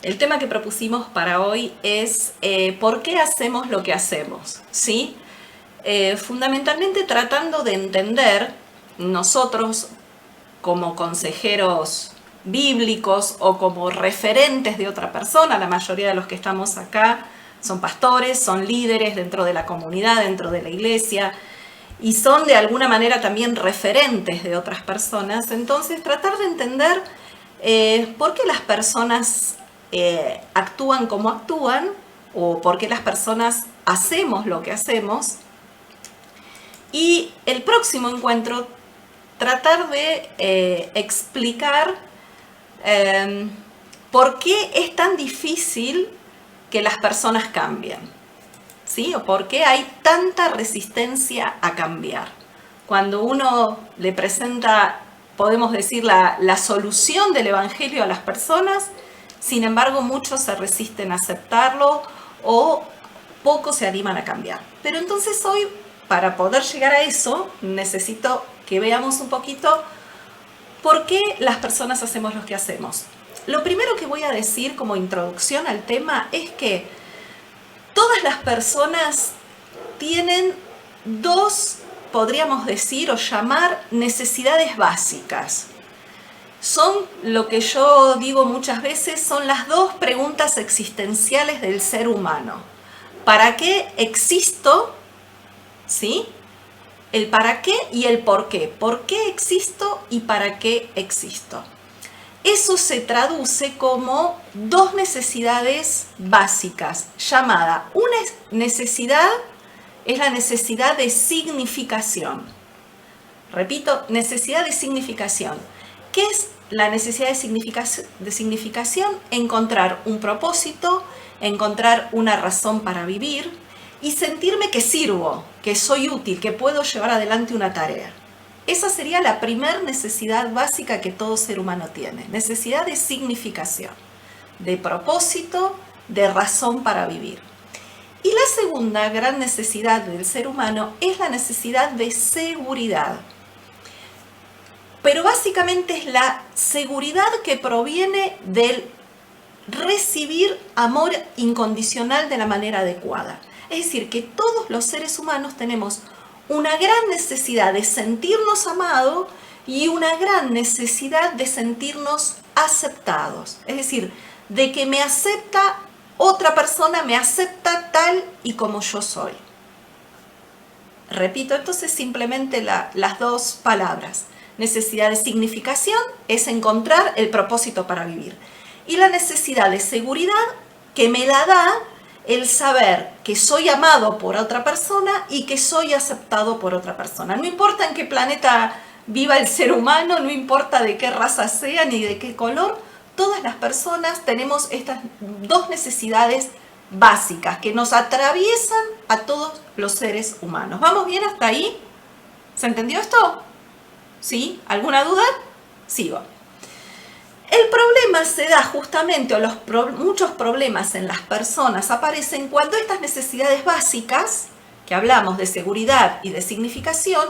el tema que propusimos para hoy es ¿por qué hacemos lo que hacemos? ¿Sí? Fundamentalmente tratando de entender nosotros como consejeros bíblicos o como referentes de otra persona. La mayoría de los que estamos acá son pastores, son líderes dentro de la comunidad, dentro de la iglesia, y son de alguna manera también referentes de otras personas. Entonces, tratar de entender por qué las personas actúan como actúan, o por qué las personas hacemos lo que hacemos. Y el próximo encuentro, tratar de explicar por qué es tan difícil que las personas cambien, ¿sí? O por qué hay tanta resistencia a cambiar. Cuando uno le presenta, podemos decir, la solución del Evangelio a las personas, sin embargo, muchos se resisten a aceptarlo o pocos se animan a cambiar. Pero entonces hoy, para poder llegar a eso, necesito que veamos un poquito por qué las personas hacemos lo que hacemos. Lo primero que voy a decir como introducción al tema es que todas las personas tienen dos, podríamos decir o llamar, necesidades básicas. Son lo que yo digo muchas veces, son las dos preguntas existenciales del ser humano. ¿Para qué existo? ¿Sí? El para qué y el por qué. ¿Por qué existo y para qué existo? Eso se traduce como dos necesidades básicas, llamada una necesidad es la necesidad de significación. Repito, necesidad de significación. ¿Qué es la necesidad de significación? Encontrar un propósito, encontrar una razón para vivir y sentirme que sirvo, que soy útil, que puedo llevar adelante una tarea. Esa sería la primera necesidad básica que todo ser humano tiene. Necesidad de significación, de propósito, de razón para vivir. Y la segunda gran necesidad del ser humano es la necesidad de seguridad. Pero básicamente es la seguridad que proviene del recibir amor incondicional de la manera adecuada. Es decir, que todos los seres humanos tenemos una gran necesidad de sentirnos amados y una gran necesidad de sentirnos aceptados. Es decir, de que me acepta otra persona, me acepta tal y como yo soy. Repito entonces simplemente las dos palabras. Necesidad de significación es encontrar el propósito para vivir. Y la necesidad de seguridad que me la da el saber que soy amado por otra persona y que soy aceptado por otra persona. No importa en qué planeta viva el ser humano, no importa de qué raza sea ni de qué color, todas las personas tenemos estas dos necesidades básicas que nos atraviesan a todos los seres humanos. ¿Vamos bien hasta ahí? ¿Se entendió esto? ¿Sí? ¿Alguna duda? Sigo. El problema se da justamente, o muchos problemas en las personas aparecen cuando estas necesidades básicas, que hablamos de seguridad y de significación,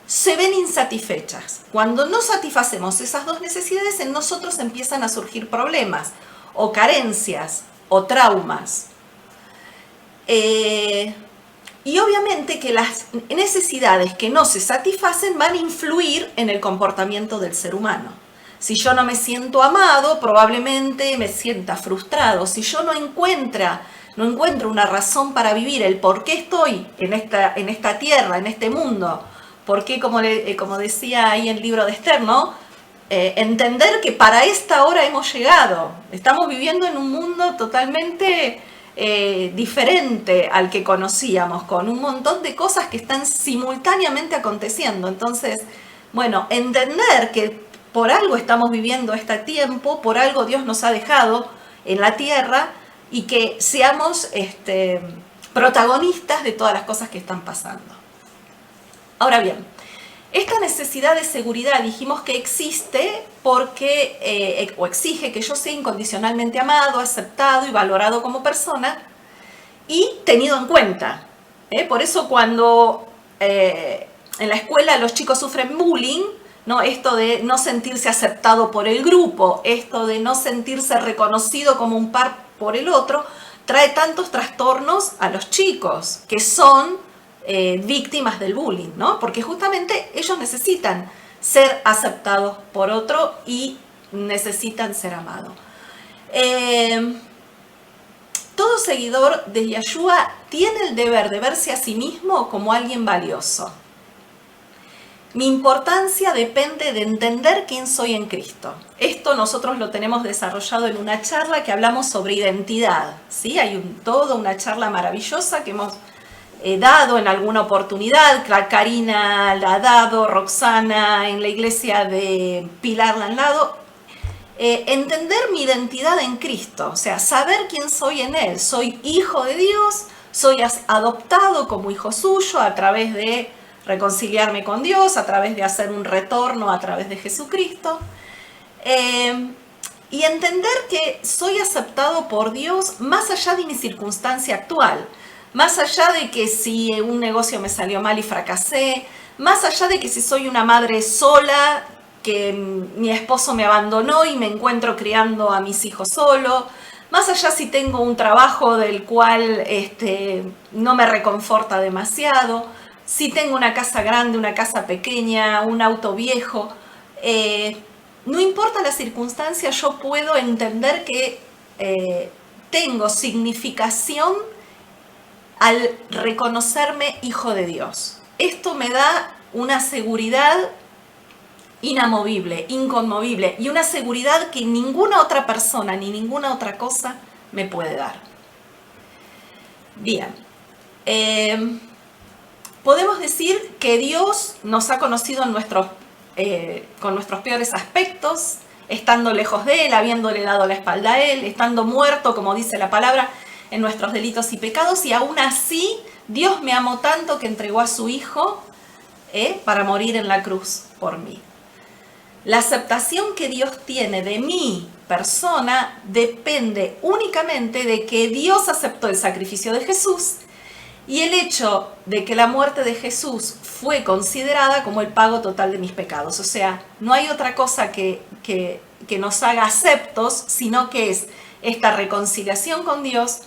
se ven insatisfechas. Cuando no satisfacemos esas dos necesidades, en nosotros empiezan a surgir problemas, o carencias, o traumas. Y obviamente que las necesidades que no se satisfacen van a influir en el comportamiento del ser humano. Si yo no me siento amado, probablemente me sienta frustrado. Si yo no encuentro una razón para vivir, el por qué estoy en esta tierra, en este mundo, por qué, como decía ahí en el libro de Esther, ¿no? Entender que para esta hora hemos llegado. Estamos viviendo en un mundo totalmente diferente al que conocíamos, con un montón de cosas que están simultáneamente aconteciendo. Entonces, bueno, entender que por algo estamos viviendo este tiempo, por algo Dios nos ha dejado en la tierra y que seamos protagonistas de todas las cosas que están pasando. Ahora bien, esta necesidad de seguridad dijimos que existe porque, o exige que yo sea incondicionalmente amado, aceptado y valorado como persona y tenido en cuenta. Por eso cuando en la escuela los chicos sufren bullying, ¿no? Esto de no sentirse aceptado por el grupo, esto de no sentirse reconocido como un par por el otro, trae tantos trastornos a los chicos que son víctimas del bullying, ¿no? Porque justamente ellos necesitan ser aceptados por otro y necesitan ser amados. Todo seguidor de Yeshua tiene el deber de verse a sí mismo como alguien valioso. Mi importancia depende de entender quién soy en Cristo. Esto nosotros lo tenemos desarrollado en una charla que hablamos sobre identidad, ¿sí? Hay toda una charla maravillosa que hemos dado en alguna oportunidad. Karina la ha dado, Roxana en la iglesia de Pilar la han dado. Entender mi identidad en Cristo, o sea, saber quién soy en Él. Soy hijo de Dios, soy adoptado como hijo suyo a través de reconciliarme con Dios, a través de hacer un retorno a través de Jesucristo. Y entender que soy aceptado por Dios más allá de mi circunstancia actual, más allá de que si un negocio me salió mal y fracasé, más allá de que si soy una madre sola, que mi esposo me abandonó y me encuentro criando a mis hijos solo, más allá si tengo un trabajo del cual no me reconforta demasiado, si tengo una casa grande, una casa pequeña, un auto viejo, no importa la circunstancia, yo puedo entender que tengo significación al reconocerme hijo de Dios. Esto me da una seguridad inamovible, inconmovible, y una seguridad que ninguna otra persona ni ninguna otra cosa me puede dar. Bien, podemos decir que Dios nos ha conocido con nuestros peores aspectos, estando lejos de Él, habiéndole dado la espalda a Él, estando muerto, como dice la palabra, en nuestros delitos y pecados, y aún así Dios me amó tanto que entregó a su Hijo para morir en la cruz por mí. La aceptación que Dios tiene de mi persona depende únicamente de que Dios aceptó el sacrificio de Jesús y el hecho de que la muerte de Jesús fue considerada como el pago total de mis pecados. O sea, no hay otra cosa que nos haga aceptos, sino que es esta reconciliación con Dios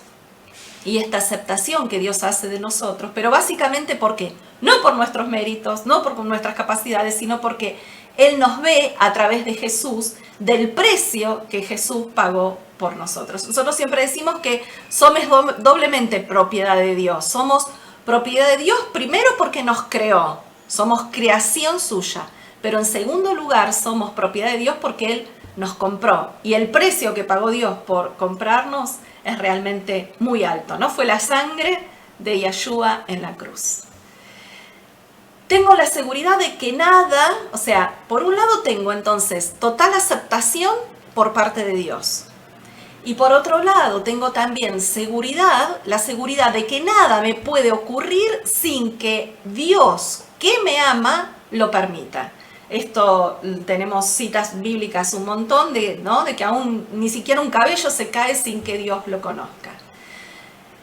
y esta aceptación que Dios hace de nosotros. Pero básicamente, ¿por qué? No por nuestros méritos, no por nuestras capacidades, sino porque Él nos ve a través de Jesús, del precio que Jesús pagó por nosotros. Nosotros siempre decimos que somos doblemente propiedad de Dios. Somos propiedad de Dios primero porque nos creó, somos creación suya. Pero en segundo lugar somos propiedad de Dios porque Él nos compró. Y el precio que pagó Dios por comprarnos es realmente muy alto, ¿no? Fue la sangre de Yeshua en la cruz. Tengo la seguridad de que nada, o sea, por un lado tengo entonces total aceptación por parte de Dios. Y por otro lado tengo también la seguridad de que nada me puede ocurrir sin que Dios, que me ama, lo permita. Esto tenemos citas bíblicas un montón ¿no? De que aún ni siquiera un cabello se cae sin que Dios lo conozca.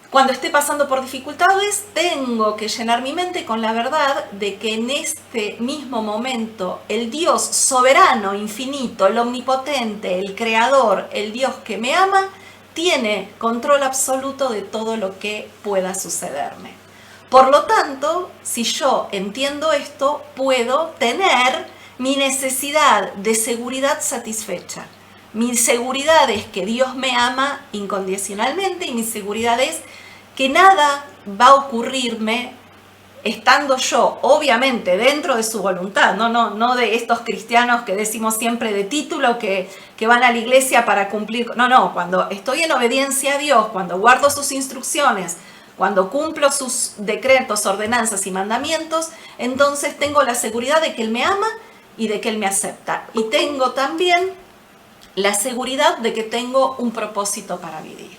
Cuando esté pasando por dificultades, tengo que llenar mi mente con la verdad de que en este mismo momento el Dios soberano, infinito, el omnipotente, el creador, el Dios que me ama, tiene control absoluto de todo lo que pueda sucederme. Por lo tanto, si yo entiendo esto, puedo tener mi necesidad de seguridad satisfecha. Mi seguridad es que Dios me ama incondicionalmente y mi seguridad es que nada va a ocurrirme estando yo, obviamente, dentro de su voluntad, no de estos cristianos que decimos siempre de título que van a la iglesia para cumplir. No, cuando estoy en obediencia a Dios, cuando guardo sus instrucciones, cuando cumplo sus decretos, ordenanzas y mandamientos, entonces tengo la seguridad de que Él me ama y de que Él me acepta. Y tengo también la seguridad de que tengo un propósito para vivir.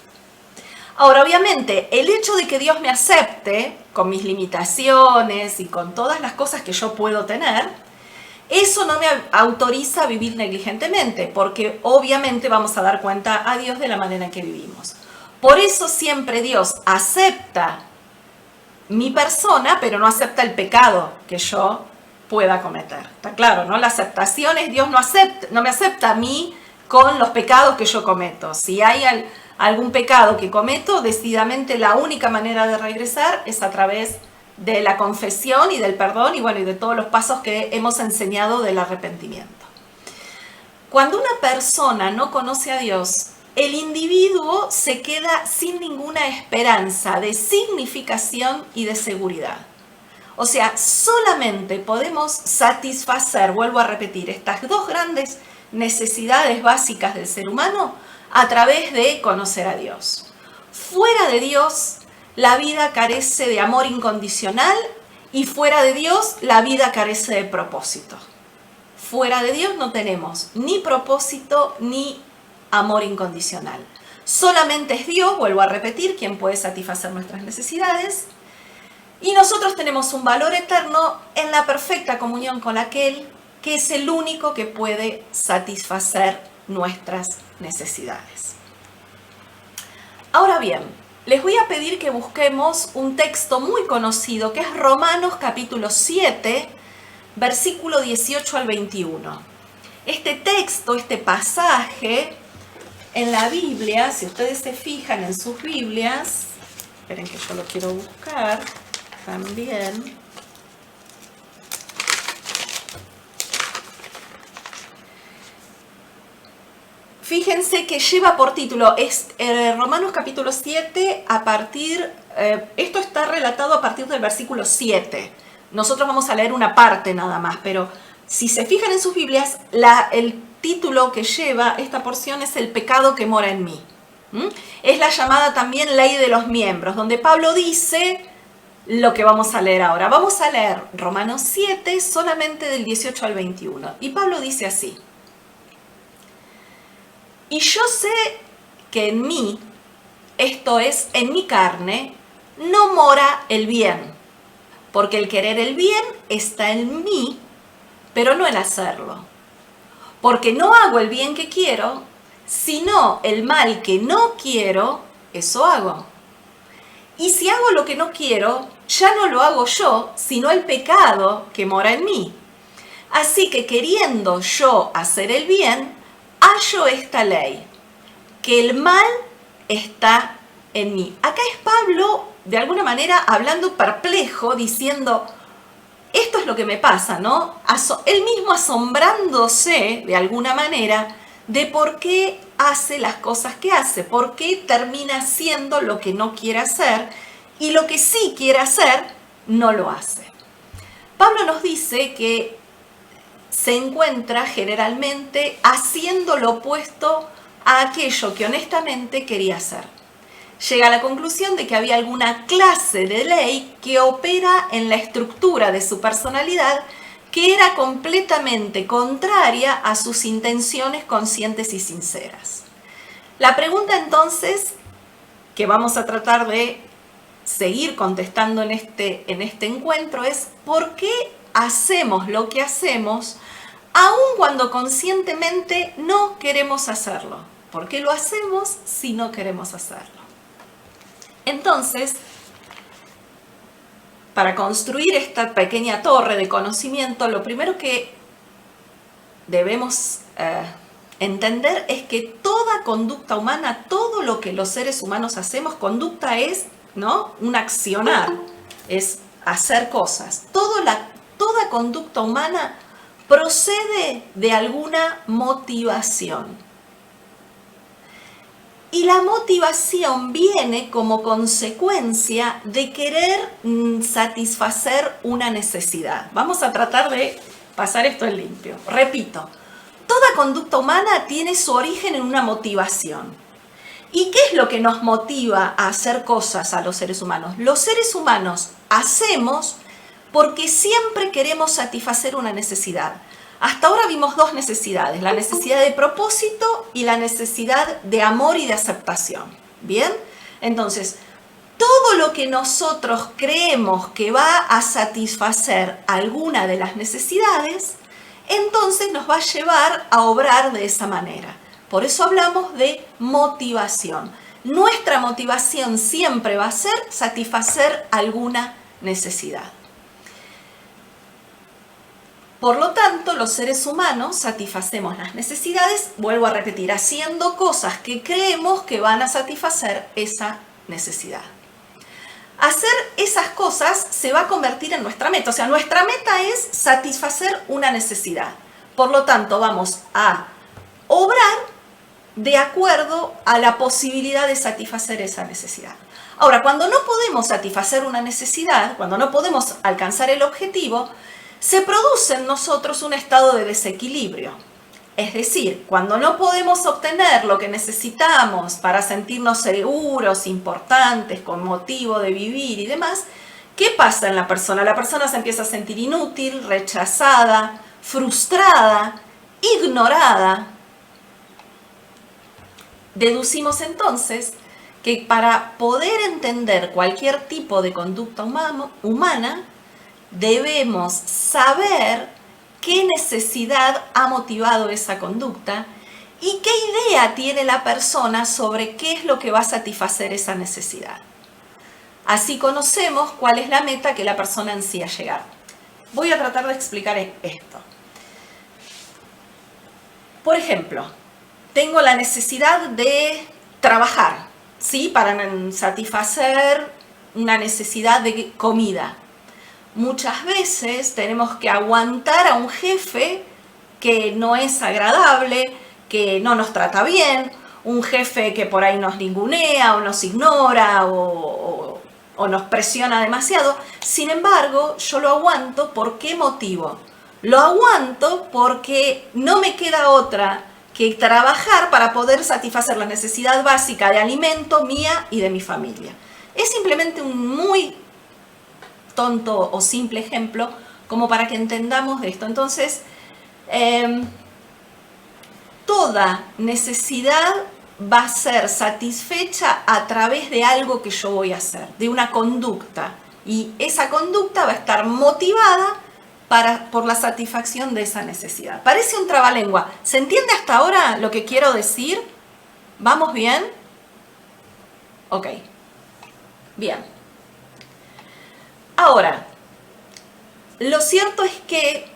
Ahora, obviamente, el hecho de que Dios me acepte con mis limitaciones y con todas las cosas que yo puedo tener, eso no me autoriza a vivir negligentemente, porque obviamente vamos a dar cuenta a Dios de la manera en que vivimos. Por eso siempre Dios acepta mi persona, pero no acepta el pecado que yo pueda cometer. Está claro, ¿no? La aceptación es Dios no me acepta a mí con los pecados que yo cometo. Si hay algún pecado que cometo, decididamente la única manera de regresar es a través de la confesión y del perdón y bueno, y de todos los pasos que hemos enseñado del arrepentimiento. Cuando una persona no conoce a Dios, el individuo se queda sin ninguna esperanza de significación y de seguridad. O sea, solamente podemos satisfacer, vuelvo a repetir, estas dos grandes necesidades básicas del ser humano a través de conocer a Dios. Fuera de Dios, la vida carece de amor incondicional y fuera de Dios, la vida carece de propósito. Fuera de Dios no tenemos ni propósito ni amor incondicional. Solamente es Dios, vuelvo a repetir, quien puede satisfacer nuestras necesidades. Y nosotros tenemos un valor eterno en la perfecta comunión con aquel que es el único que puede satisfacer nuestras necesidades. Ahora bien, les voy a pedir que busquemos un texto muy conocido que es Romanos capítulo 7, versículo 18 al 21. Este texto, este pasaje en la Biblia, si ustedes se fijan en sus Biblias, esperen que yo lo quiero buscar también. Fíjense que lleva por título, es Romanos capítulo 7, esto está relatado a partir del versículo 7. Nosotros vamos a leer una parte nada más, pero si se fijan en sus Biblias, el título que lleva esta porción es El pecado que mora en mí. Es la llamada también ley de los miembros, donde Pablo dice lo que vamos a leer ahora. Vamos a leer Romanos 7 solamente del 18 al 21. Y Pablo dice así: y yo sé que en mí, esto es, en mi carne, no mora el bien, porque el querer el bien está en mí, pero no el hacerlo. Porque no hago el bien que quiero, sino el mal que no quiero, eso hago. Y si hago lo que no quiero, ya no lo hago yo, sino el pecado que mora en mí. Así que queriendo yo hacer el bien, hallo esta ley, que el mal está en mí. Acá es Pablo, de alguna manera, hablando perplejo, diciendo, esto es lo que me pasa, ¿no? Él mismo asombrándose, de alguna manera, de por qué hace las cosas que hace, por qué termina haciendo lo que no quiere hacer, y lo que sí quiere hacer, no lo hace. Pablo nos dice que se encuentra generalmente haciendo lo opuesto a aquello que honestamente quería hacer. Llega a la conclusión de que había alguna clase de ley que opera en la estructura de su personalidad que era completamente contraria a sus intenciones conscientes y sinceras. La pregunta entonces, que vamos a tratar de seguir contestando en este encuentro, es ¿por qué hacemos lo que hacemos aun cuando conscientemente no queremos hacerlo? ¿Por qué lo hacemos si no queremos hacerlo? Entonces, para construir esta pequeña torre de conocimiento, lo primero que debemos entender es que toda conducta humana, todo lo que los seres humanos hacemos, conducta es, ¿no?, un accionar, es hacer cosas. Toda conducta humana procede de alguna motivación. Y la motivación viene como consecuencia de querer satisfacer una necesidad. Vamos a tratar de pasar esto en limpio. Repito, toda conducta humana tiene su origen en una motivación. ¿Y qué es lo que nos motiva a hacer cosas a los seres humanos? Los seres humanos hacemos porque siempre queremos satisfacer una necesidad. Hasta ahora vimos dos necesidades, la necesidad de propósito y la necesidad de amor y de aceptación. ¿Bien? Entonces, todo lo que nosotros creemos que va a satisfacer alguna de las necesidades, entonces nos va a llevar a obrar de esa manera. Por eso hablamos de motivación. Nuestra motivación siempre va a ser satisfacer alguna necesidad. Por lo tanto, los seres humanos satisfacemos las necesidades, vuelvo a repetir, haciendo cosas que creemos que van a satisfacer esa necesidad. Hacer esas cosas se va a convertir en nuestra meta. O sea, nuestra meta es satisfacer una necesidad. Por lo tanto, vamos a obrar de acuerdo a la posibilidad de satisfacer esa necesidad. Ahora, cuando no podemos satisfacer una necesidad, cuando no podemos alcanzar el objetivo, se produce en nosotros un estado de desequilibrio. Es decir, cuando no podemos obtener lo que necesitamos para sentirnos seguros, importantes, con motivo de vivir y demás, ¿qué pasa en la persona? La persona se empieza a sentir inútil, rechazada, frustrada, ignorada. Deducimos entonces que para poder entender cualquier tipo de conducta humana, debemos saber qué necesidad ha motivado esa conducta y qué idea tiene la persona sobre qué es lo que va a satisfacer esa necesidad. Así conocemos cuál es la meta que la persona ansía llegar. Voy a tratar de explicar esto. Por ejemplo, tengo la necesidad de trabajar, ¿sí? Para satisfacer una necesidad de comida. Muchas veces tenemos que aguantar a un jefe que no es agradable, que no nos trata bien, un jefe que por ahí nos ningunea o nos ignora o nos presiona demasiado. Sin embargo, yo lo aguanto. ¿Por qué motivo? Lo aguanto porque no me queda otra que trabajar para poder satisfacer la necesidad básica de alimento mía y de mi familia. Es simplemente un muy tonto o simple ejemplo como para que entendamos de esto. Entonces, toda necesidad va a ser satisfecha a través de algo que yo voy a hacer, de una conducta. Y esa conducta va a estar motivada por la satisfacción de esa necesidad. Parece un trabalengua. ¿Se entiende hasta ahora lo que quiero decir? ¿Vamos bien? Ok. Bien. Ahora, lo cierto es que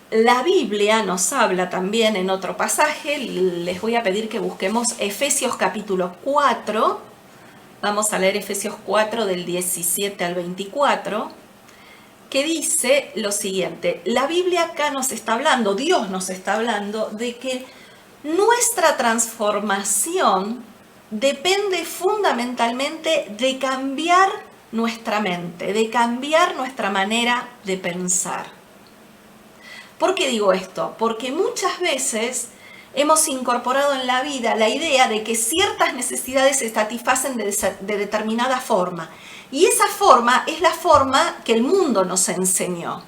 la Biblia nos habla también en otro pasaje. Les voy a pedir que busquemos Efesios capítulo 4. Vamos a leer Efesios 4 del 17 al 24, que dice lo siguiente. La Biblia acá nos está hablando, Dios nos está hablando de que nuestra transformación depende fundamentalmente de cambiar nuestra mente, de cambiar nuestra manera de pensar. ¿Por qué digo esto? Porque muchas veces hemos incorporado en la vida la idea de que ciertas necesidades se satisfacen de determinada forma. Y esa forma es la forma que el mundo nos enseñó.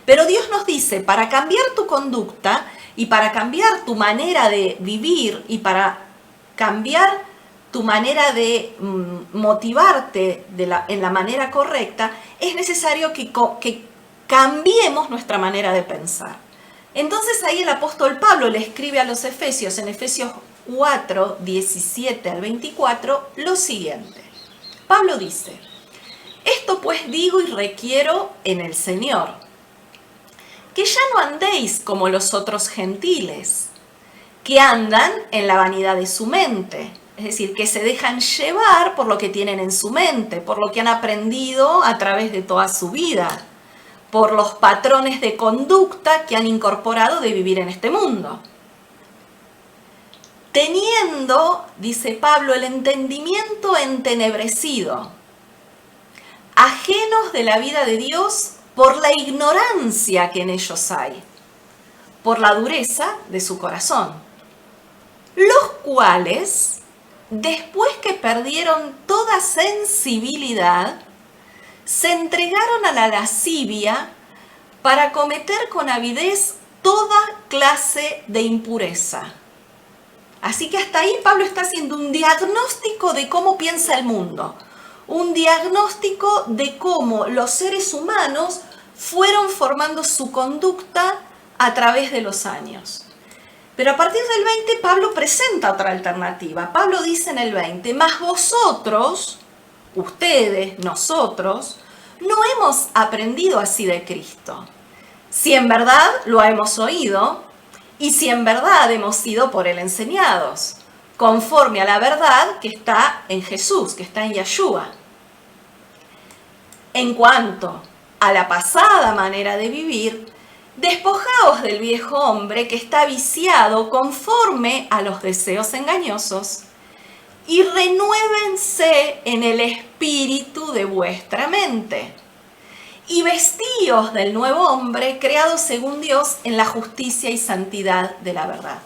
Pero Dios nos dice, para cambiar tu conducta y para cambiar tu manera de vivir y para cambiar tu manera de motivarte en la manera correcta, es necesario que cambiemos nuestra manera de pensar. Entonces ahí el apóstol Pablo le escribe a los Efesios, en Efesios 4, 17 al 24, lo siguiente. Pablo dice, esto pues digo y requiero en el Señor, que ya no andéis como los otros gentiles, que andan en la vanidad de su mente, es decir, que se dejan llevar por lo que tienen en su mente, por lo que han aprendido a través de toda su vida, por los patrones de conducta que han incorporado de vivir en este mundo. Teniendo, dice Pablo, el entendimiento entenebrecido, ajenos de la vida de Dios por la ignorancia que en ellos hay, por la dureza de su corazón, los cuales, después que perdieron toda sensibilidad, se entregaron a la lascivia para cometer con avidez toda clase de impureza. Así que hasta ahí Pablo está haciendo un diagnóstico de cómo piensa el mundo, un diagnóstico de cómo los seres humanos fueron formando su conducta a través de los años. Pero a partir del 20 Pablo presenta otra alternativa. Pablo dice en el 20, mas vosotros, ustedes, nosotros, no hemos aprendido así de Cristo. si en verdad lo hemos oído y si en verdad hemos sido por él enseñados, conforme a la verdad que está en Jesús, que está en Yeshua. En cuanto a la pasada manera de vivir, despojaos del viejo hombre que está viciado conforme a los deseos engañosos y renuévense en el espíritu de vuestra mente. Y vestíos del nuevo hombre creado según Dios en la justicia y santidad de la verdad.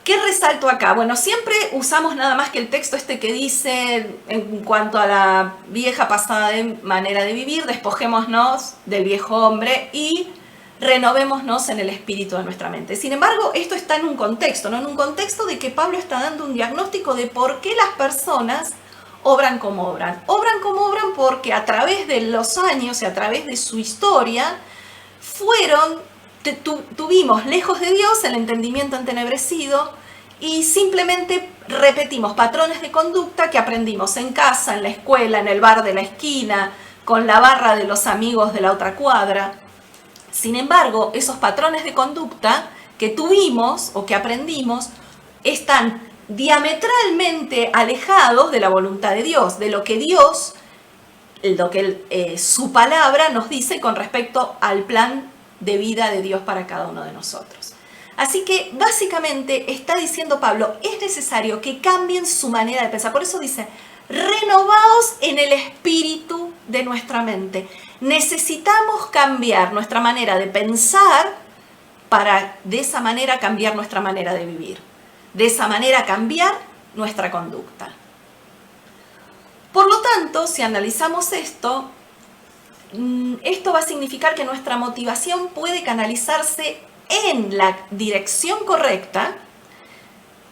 ¿Qué resalto acá? Bueno, siempre usamos nada más que el texto que dice en cuanto a la vieja pasada manera de vivir, despojémonos del viejo hombre y renovémonos en el espíritu de nuestra mente. Sin embargo, esto está en un contexto, ¿no? En un contexto de que Pablo está dando un diagnóstico de por qué las personas obran como obran. Obran como obran porque a través de los años y a través de su historia tuvimos lejos de Dios el entendimiento entenebrecido y simplemente repetimos patrones de conducta que aprendimos en casa, en la escuela, en el bar de la esquina, con la barra de los amigos de la otra cuadra. Sin embargo, esos patrones de conducta que tuvimos o que aprendimos están diametralmente alejados de la voluntad de Dios, de lo que Dios, su palabra nos dice con respecto al plan de vida de Dios para cada uno de nosotros. Así que básicamente está diciendo Pablo, es necesario que cambien su manera de pensar. Por eso dice, renovaos en el espíritu de nuestra mente. Necesitamos cambiar nuestra manera de pensar para de esa manera cambiar nuestra manera de vivir. De esa manera cambiar nuestra conducta. Por lo tanto, si analizamos esto va a significar que nuestra motivación puede canalizarse en la dirección correcta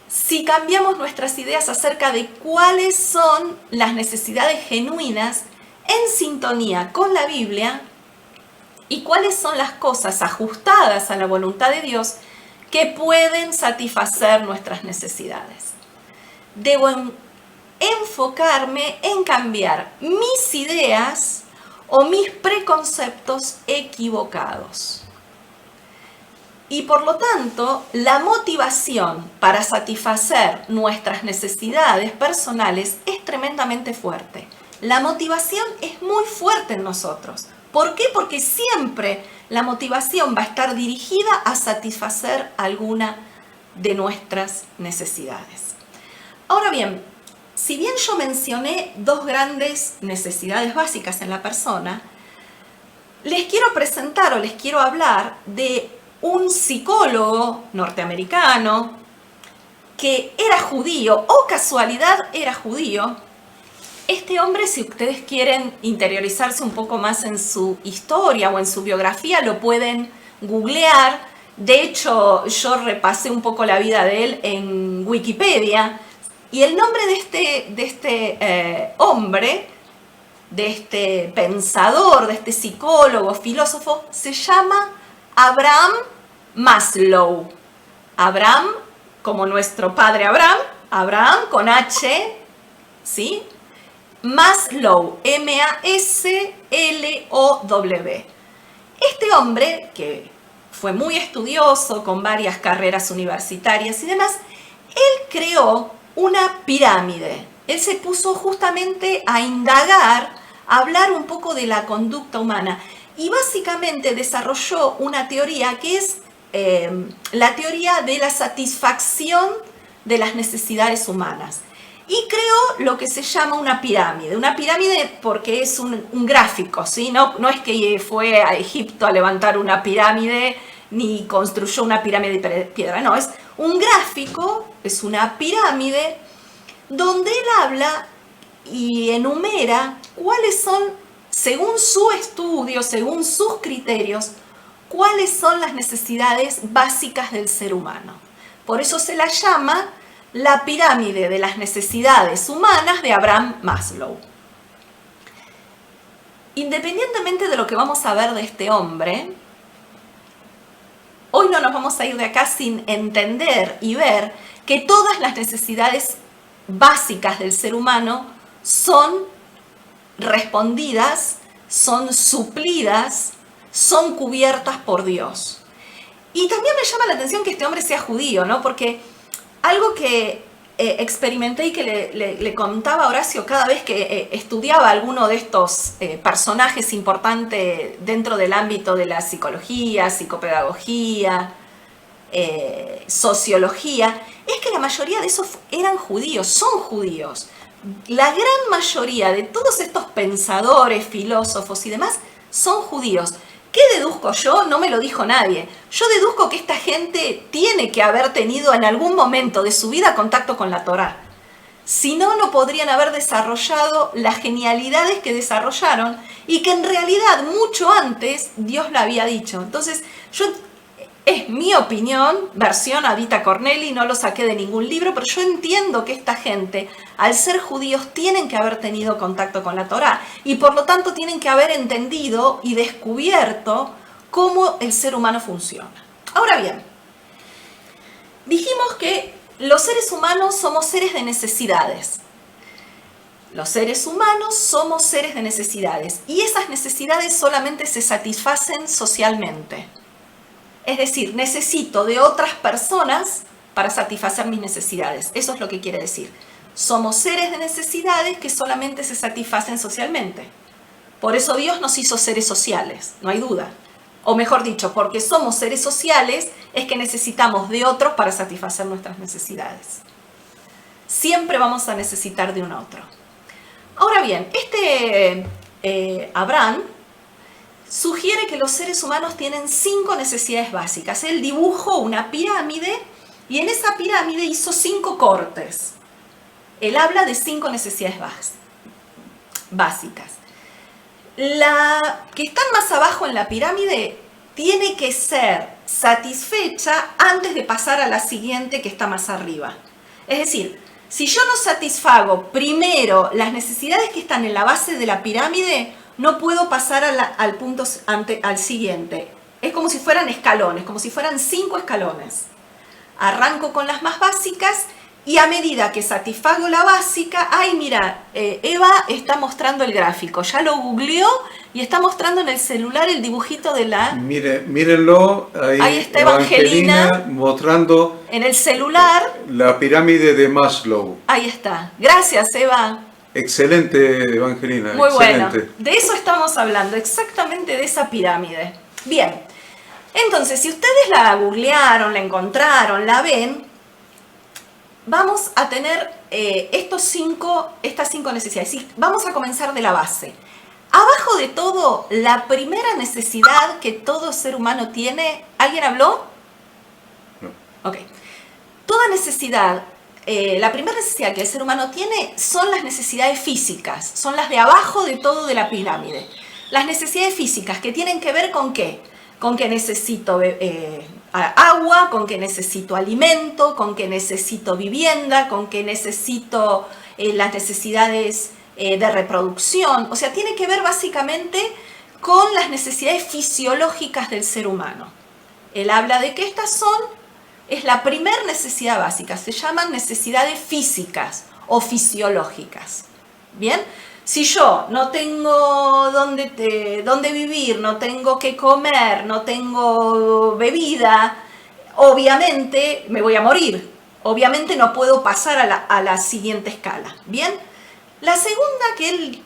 si cambiamos nuestras ideas acerca de cuáles son las necesidades genuinas en sintonía con la Biblia y cuáles son las cosas ajustadas a la voluntad de Dios que pueden satisfacer nuestras necesidades. Debo enfocarme en cambiar mis ideas o mis preconceptos equivocados. Y por lo tanto, la motivación para satisfacer nuestras necesidades personales es tremendamente fuerte. La motivación es muy fuerte en nosotros. ¿Por qué? Porque siempre la motivación va a estar dirigida a satisfacer alguna de nuestras necesidades. Ahora bien, si bien yo mencioné dos grandes necesidades básicas en la persona, les quiero presentar o les quiero hablar de un psicólogo norteamericano que era judío, o casualidad era judío. Este hombre, si ustedes quieren interiorizarse un poco más en su historia o en su biografía, lo pueden googlear. De hecho, yo repasé un poco la vida de él en Wikipedia. Y el nombre de este hombre, de este pensador, de este psicólogo, filósofo, se llama Abraham Maslow. Abraham, como nuestro padre Abraham, Abraham con H, ¿sí? Maslow, M-A-S-L-O-W. Este hombre, que fue muy estudioso, con varias carreras universitarias y demás, él creó una pirámide. Él se puso justamente a indagar, a hablar un poco de la conducta humana y básicamente desarrolló una teoría que es la teoría de la satisfacción de las necesidades humanas. Y creó lo que se llama una pirámide porque es un gráfico, ¿sí? No es que fue a Egipto a levantar una pirámide ni construyó una pirámide de piedra, no, es un gráfico, es una pirámide donde él habla y enumera cuáles son, según su estudio, según sus criterios, cuáles son las necesidades básicas del ser humano. Por eso se la llama la pirámide de las necesidades humanas de Abraham Maslow. Independientemente de lo que vamos a ver de este hombre, hoy no nos vamos a ir de acá sin entender y ver que todas las necesidades básicas del ser humano son respondidas, son suplidas son cubiertas por Dios. Y también me llama la atención que este hombre sea judío, ¿no? Porque algo que experimenté y que le contaba a Horacio cada vez que estudiaba alguno de estos personajes importantes dentro del ámbito de la psicología, psicopedagogía, sociología, es que la mayoría de esos eran judíos, son judíos. La gran mayoría de todos estos pensadores, filósofos y demás son judíos. ¿Qué deduzco yo? No me lo dijo nadie. Yo deduzco que esta gente tiene que haber tenido en algún momento de su vida contacto con la Torá. Si no, no podrían haber desarrollado las genialidades que desarrollaron y que en realidad mucho antes Dios la había dicho. Entonces, es mi opinión, versión Adita Corneli, no lo saqué de ningún libro, pero yo entiendo que esta gente, al ser judíos, tienen que haber tenido contacto con la Torá y por lo tanto tienen que haber entendido y descubierto cómo el ser humano funciona. Ahora bien, dijimos que los seres humanos somos seres de necesidades. Los seres humanos somos seres de necesidades y esas necesidades solamente se satisfacen socialmente. Es decir, necesito de otras personas para satisfacer mis necesidades. Eso es lo que quiere decir. Somos seres de necesidades que solamente se satisfacen socialmente. Por eso Dios nos hizo seres sociales, no hay duda. O mejor dicho, porque somos seres sociales es que necesitamos de otros para satisfacer nuestras necesidades. Siempre vamos a necesitar de un otro. Ahora bien, Abraham sugiere que los seres humanos tienen 5 necesidades básicas. Él dibujó una pirámide y en esa pirámide hizo 5 cortes. Él habla de 5 necesidades básicas. La que están más abajo en la pirámide tiene que ser satisfecha antes de pasar a la siguiente que está más arriba. Es decir, si yo no satisfago primero las necesidades que están en la base de la pirámide, no puedo pasar al punto al siguiente. Es como si fueran escalones, como si fueran 5 escalones. Arranco con las más básicas y a medida que satisfago la básica, ay mira, Eva está mostrando el gráfico, ya lo googleó y está mostrando en el celular el dibujito de la... Mírenlo, ahí está Evangelina mostrando en el celular la pirámide de Maslow. Ahí está. Gracias, Eva. Excelente, Evangelina. Muy excelente. bueno. De eso estamos hablando, exactamente de esa pirámide. Bien. Entonces, si ustedes la googlearon, la encontraron, la ven, vamos a tener estas 5 necesidades. Sí, vamos a comenzar de la base. Abajo de todo, la primera necesidad que todo ser humano tiene, ¿alguien habló? No. Ok. Toda necesidad, la primera necesidad que el ser humano tiene son las necesidades físicas, son las de abajo de todo de la pirámide. Las necesidades físicas que tienen que ver con ¿qué? Con que necesito agua, con que necesito alimento, con que necesito vivienda, con que necesito las necesidades de reproducción. O sea, tiene que ver básicamente con las necesidades fisiológicas del ser humano. Él habla de que estas es la primera necesidad básica, se llaman necesidades físicas o fisiológicas. ¿Bien? Si yo no tengo dónde vivir, no tengo qué comer, no tengo bebida, obviamente me voy a morir. Obviamente no puedo pasar a la siguiente escala. ¿Bien? La segunda que él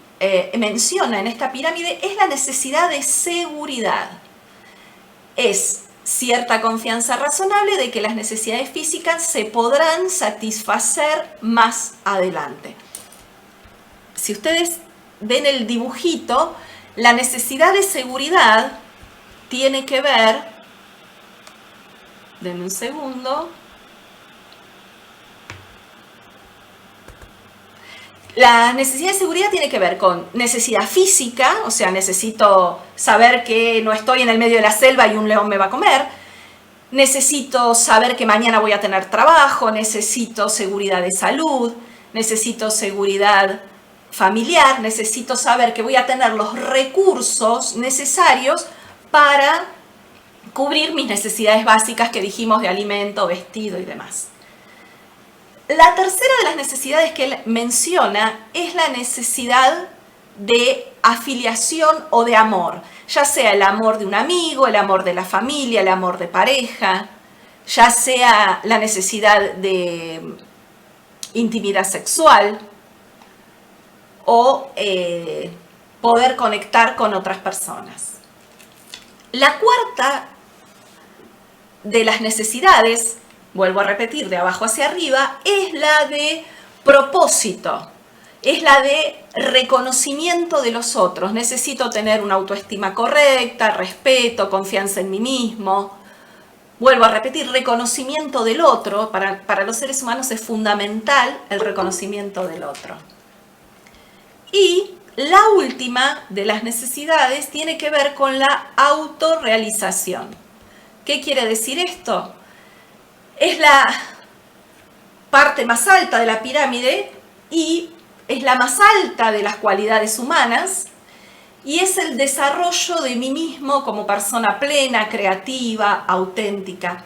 menciona en esta pirámide es la necesidad de seguridad. Es cierta confianza razonable de que las necesidades físicas se podrán satisfacer más adelante. Si ustedes ven el dibujito, la necesidad de seguridad tiene que ver, denme un segundo, la necesidad de seguridad tiene que ver con necesidad física, o sea, necesito saber que no estoy en el medio de la selva y un león me va a comer. Necesito saber que mañana voy a tener trabajo, necesito seguridad de salud, necesito seguridad familiar, necesito saber que voy a tener los recursos necesarios para cubrir mis necesidades básicas que dijimos de alimento, vestido y demás. La tercera de las necesidades que él menciona es la necesidad de afiliación o de amor, ya sea el amor de un amigo, el amor de la familia, el amor de pareja, ya sea la necesidad de intimidad sexual o poder conectar con otras personas. La cuarta de las necesidades, vuelvo a repetir, de abajo hacia arriba, es la de propósito, es la de reconocimiento de los otros. Necesito tener una autoestima correcta, respeto, confianza en mí mismo. Vuelvo a repetir, reconocimiento del otro. Para los seres humanos es fundamental el reconocimiento del otro. Y la última de las necesidades tiene que ver con la autorrealización. ¿Qué quiere decir esto? Es la parte más alta de la pirámide y es la más alta de las cualidades humanas y es el desarrollo de mí mismo como persona plena, creativa, auténtica.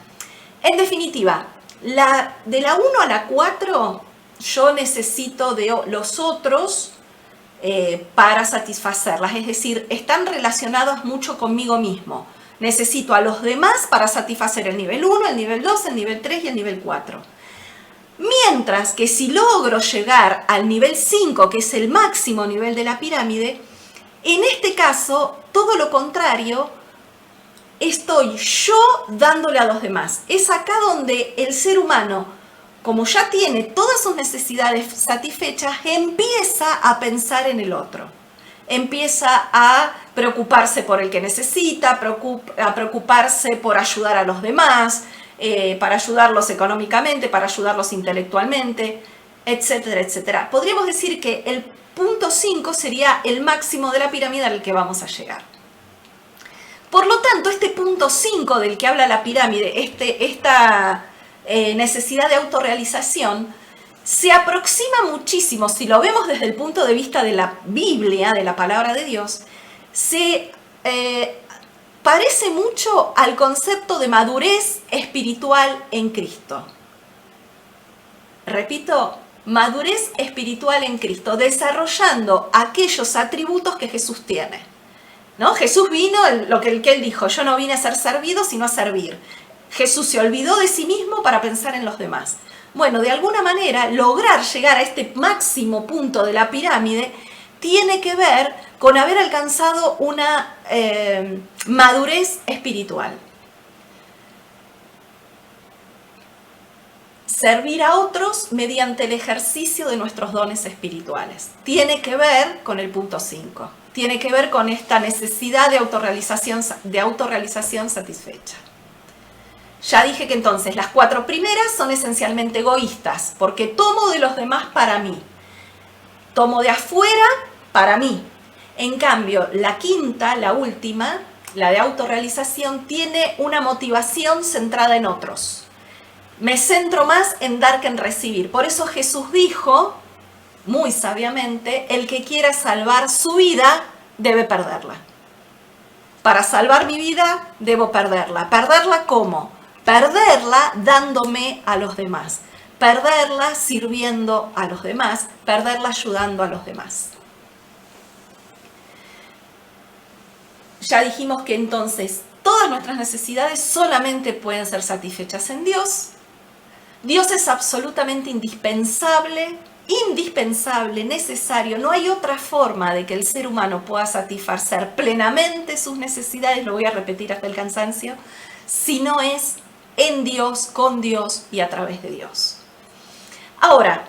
En definitiva, de la 1 a la 4 yo necesito de los otros para satisfacerlas, es decir, están relacionados mucho conmigo mismo. Necesito a los demás para satisfacer el nivel 1, el nivel 2, el nivel 3 y el nivel 4. Mientras que si logro llegar al nivel 5, que es el máximo nivel de la pirámide, en este caso, todo lo contrario, estoy yo dándole a los demás. Es acá donde el ser humano, como ya tiene todas sus necesidades satisfechas, empieza a pensar en el otro. Empieza a preocuparse por el que necesita, a preocuparse por ayudar a los demás, para ayudarlos económicamente, para ayudarlos intelectualmente, etcétera, etcétera. Podríamos decir que el punto 5 sería el máximo de la pirámide al que vamos a llegar. Por lo tanto, este punto 5 del que habla la pirámide, esta necesidad de autorrealización, se aproxima muchísimo, si lo vemos desde el punto de vista de la Biblia, de la palabra de Dios, se parece mucho al concepto de madurez espiritual en Cristo. Repito, madurez espiritual en Cristo, desarrollando aquellos atributos que Jesús tiene, ¿no? Jesús vino, lo que él dijo, yo no vine a ser servido, sino a servir. Jesús se olvidó de sí mismo para pensar en los demás. Bueno, de alguna manera, lograr llegar a este máximo punto de la pirámide tiene que ver con haber alcanzado una madurez espiritual. Servir a otros mediante el ejercicio de nuestros dones espirituales. Tiene que ver con el punto 5. Tiene que ver con esta necesidad de autorrealización satisfecha. Ya dije que entonces las 4 primeras son esencialmente egoístas, porque tomo de los demás para mí. Tomo de afuera para mí. En cambio, la quinta, la última, la de autorrealización, tiene una motivación centrada en otros. Me centro más en dar que en recibir. Por eso Jesús dijo, muy sabiamente, el que quiera salvar su vida debe perderla. Para salvar mi vida, debo perderla. ¿Perderla cómo? Perderla dándome a los demás. Perderla sirviendo a los demás. Perderla ayudando a los demás. Ya dijimos que entonces todas nuestras necesidades solamente pueden ser satisfechas en Dios. Dios es absolutamente indispensable, necesario. No hay otra forma de que el ser humano pueda satisfacer plenamente sus necesidades, lo voy a repetir hasta el cansancio, si no es en Dios, con Dios y a través de Dios. Ahora,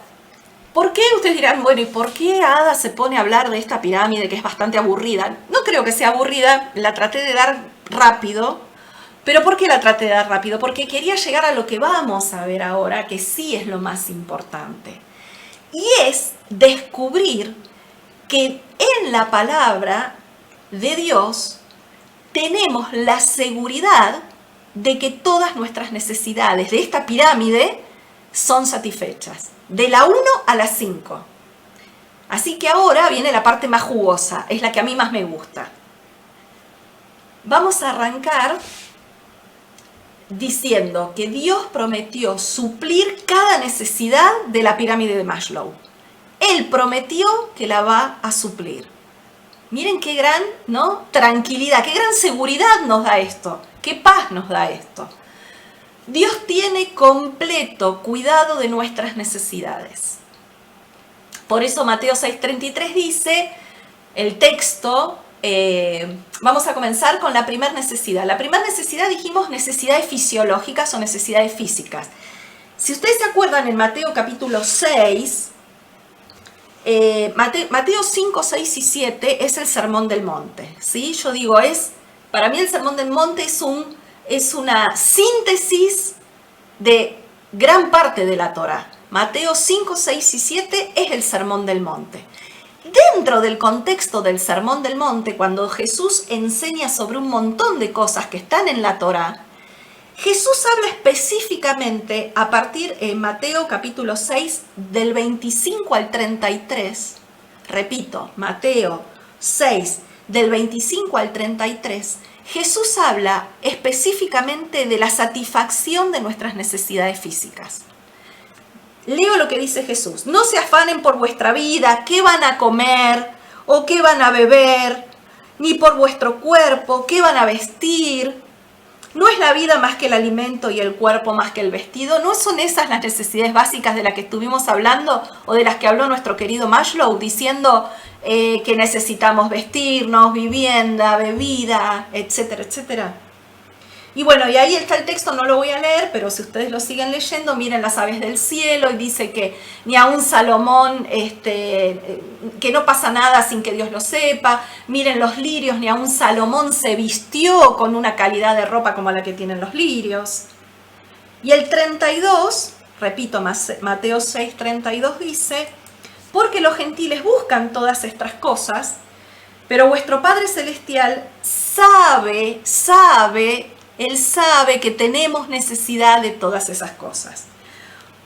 ¿por qué? Ustedes dirán, bueno, ¿y por qué Ada se pone a hablar de esta pirámide que es bastante aburrida? No creo que sea aburrida, la traté de dar rápido. ¿Pero por qué la traté de dar rápido? Porque quería llegar a lo que vamos a ver ahora, que sí es lo más importante. Y es descubrir que en la palabra de Dios tenemos la seguridad de que todas nuestras necesidades de esta pirámide son satisfechas. De la 1 a la 5. Así que ahora viene la parte más jugosa, es la que a mí más me gusta. Vamos a arrancar diciendo que Dios prometió suplir cada necesidad de la pirámide de Maslow. Él prometió que la va a suplir. Miren qué gran, ¿no?, tranquilidad, qué gran seguridad nos da esto, qué paz nos da esto. Dios tiene completo cuidado de nuestras necesidades. Por eso Mateo 6:33 dice, el texto, vamos a comenzar con la primera necesidad. La primera necesidad, dijimos, necesidades fisiológicas o necesidades físicas. Si ustedes se acuerdan, en Mateo capítulo 6, Mateo 5, 6 y 7 es el Sermón del Monte, ¿sí? Yo digo, para mí el Sermón del Monte es una síntesis de gran parte de la Torá. Mateo 5, 6 y 7 es el Sermón del Monte. Dentro del contexto del Sermón del Monte, cuando Jesús enseña sobre un montón de cosas que están en la Torá, Jesús habla específicamente a partir en Mateo capítulo 6 del 25 al 33. Repito, Mateo 6 del 25 al 33. Jesús habla específicamente de la satisfacción de nuestras necesidades físicas. Leo lo que dice Jesús. No se afanen por vuestra vida, qué van a comer o qué van a beber, ni por vuestro cuerpo, qué van a vestir. ¿No es la vida más que el alimento y el cuerpo más que el vestido? ¿No son esas las necesidades básicas de las que estuvimos hablando o de las que habló nuestro querido Maslow, diciendo que necesitamos vestirnos, vivienda, bebida, etcétera, etcétera? Y bueno, y ahí está el texto, no lo voy a leer, pero si ustedes lo siguen leyendo, miren las aves del cielo, y dice que ni aun Salomón, que no pasa nada sin que Dios lo sepa. Miren los lirios, ni aun Salomón se vistió con una calidad de ropa como la que tienen los lirios. Y el 32, repito, Mateo 6, 32 dice, porque los gentiles buscan todas estas cosas, pero vuestro Padre Celestial Él sabe que tenemos necesidad de todas esas cosas.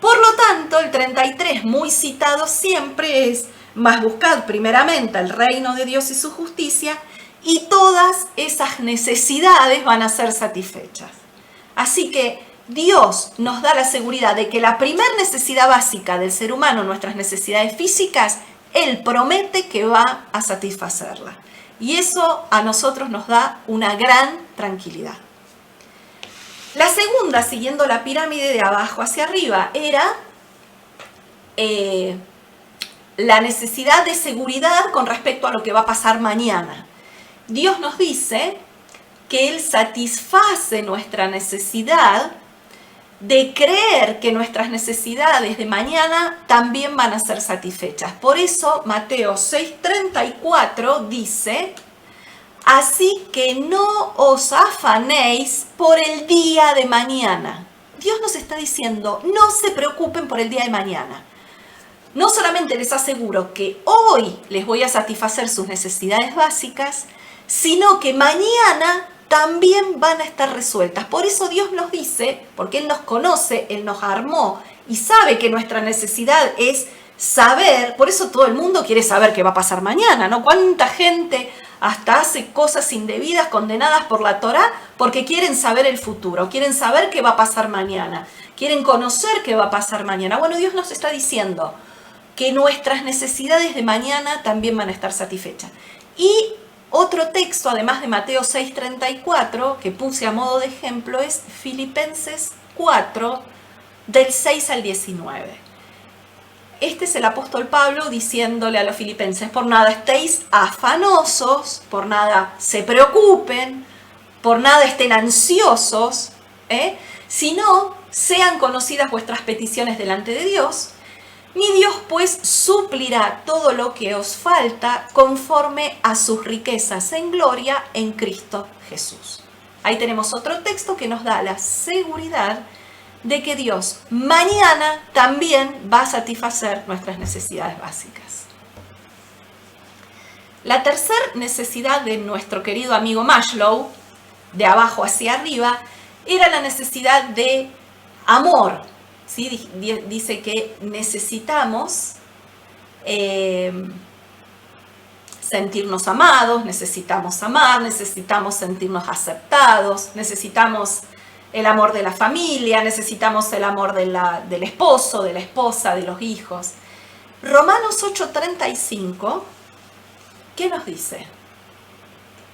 Por lo tanto, el 33, muy citado siempre, es: mas buscad primeramente el reino de Dios y su justicia, y todas esas necesidades van a ser satisfechas. Así que Dios nos da la seguridad de que la primera necesidad básica del ser humano, nuestras necesidades físicas, Él promete que va a satisfacerla. Y eso a nosotros nos da una gran tranquilidad. La segunda, siguiendo la pirámide de abajo hacia arriba, era la necesidad de seguridad con respecto a lo que va a pasar mañana. Dios nos dice que Él satisface nuestra necesidad de creer que nuestras necesidades de mañana también van a ser satisfechas. Por eso Mateo 6:34 dice: así que no os afanéis por el día de mañana. Dios nos está diciendo, no se preocupen por el día de mañana. No solamente les aseguro que hoy les voy a satisfacer sus necesidades básicas, sino que mañana también van a estar resueltas. Por eso Dios nos dice, porque Él nos conoce, Él nos armó y sabe que nuestra necesidad es saber. Por eso todo el mundo quiere saber qué va a pasar mañana, ¿no? ¿Cuánta gente hasta hace cosas indebidas condenadas por la Torá porque quieren saber el futuro, quieren saber qué va a pasar mañana, quieren conocer qué va a pasar mañana? Bueno, Dios nos está diciendo que nuestras necesidades de mañana también van a estar satisfechas. Y otro texto, además de Mateo 6:34, que puse a modo de ejemplo, es Filipenses 4, del 6 al 19. Este es el apóstol Pablo diciéndole a los filipenses: por nada estéis afanosos, por nada se preocupen, por nada estén ansiosos, sino sean conocidas vuestras peticiones delante de Dios. Mi Dios pues suplirá todo lo que os falta conforme a sus riquezas en gloria en Cristo Jesús. Ahí tenemos otro texto que nos da la seguridad de que Dios mañana también va a satisfacer nuestras necesidades básicas. La tercera necesidad de nuestro querido amigo Maslow, de abajo hacia arriba, era la necesidad de amor. ¿Sí? Dice que necesitamos sentirnos amados, necesitamos amar, necesitamos sentirnos aceptados, necesitamos el amor de la familia, necesitamos el amor del esposo, de la esposa, de los hijos. Romanos 8:35 ¿qué nos dice?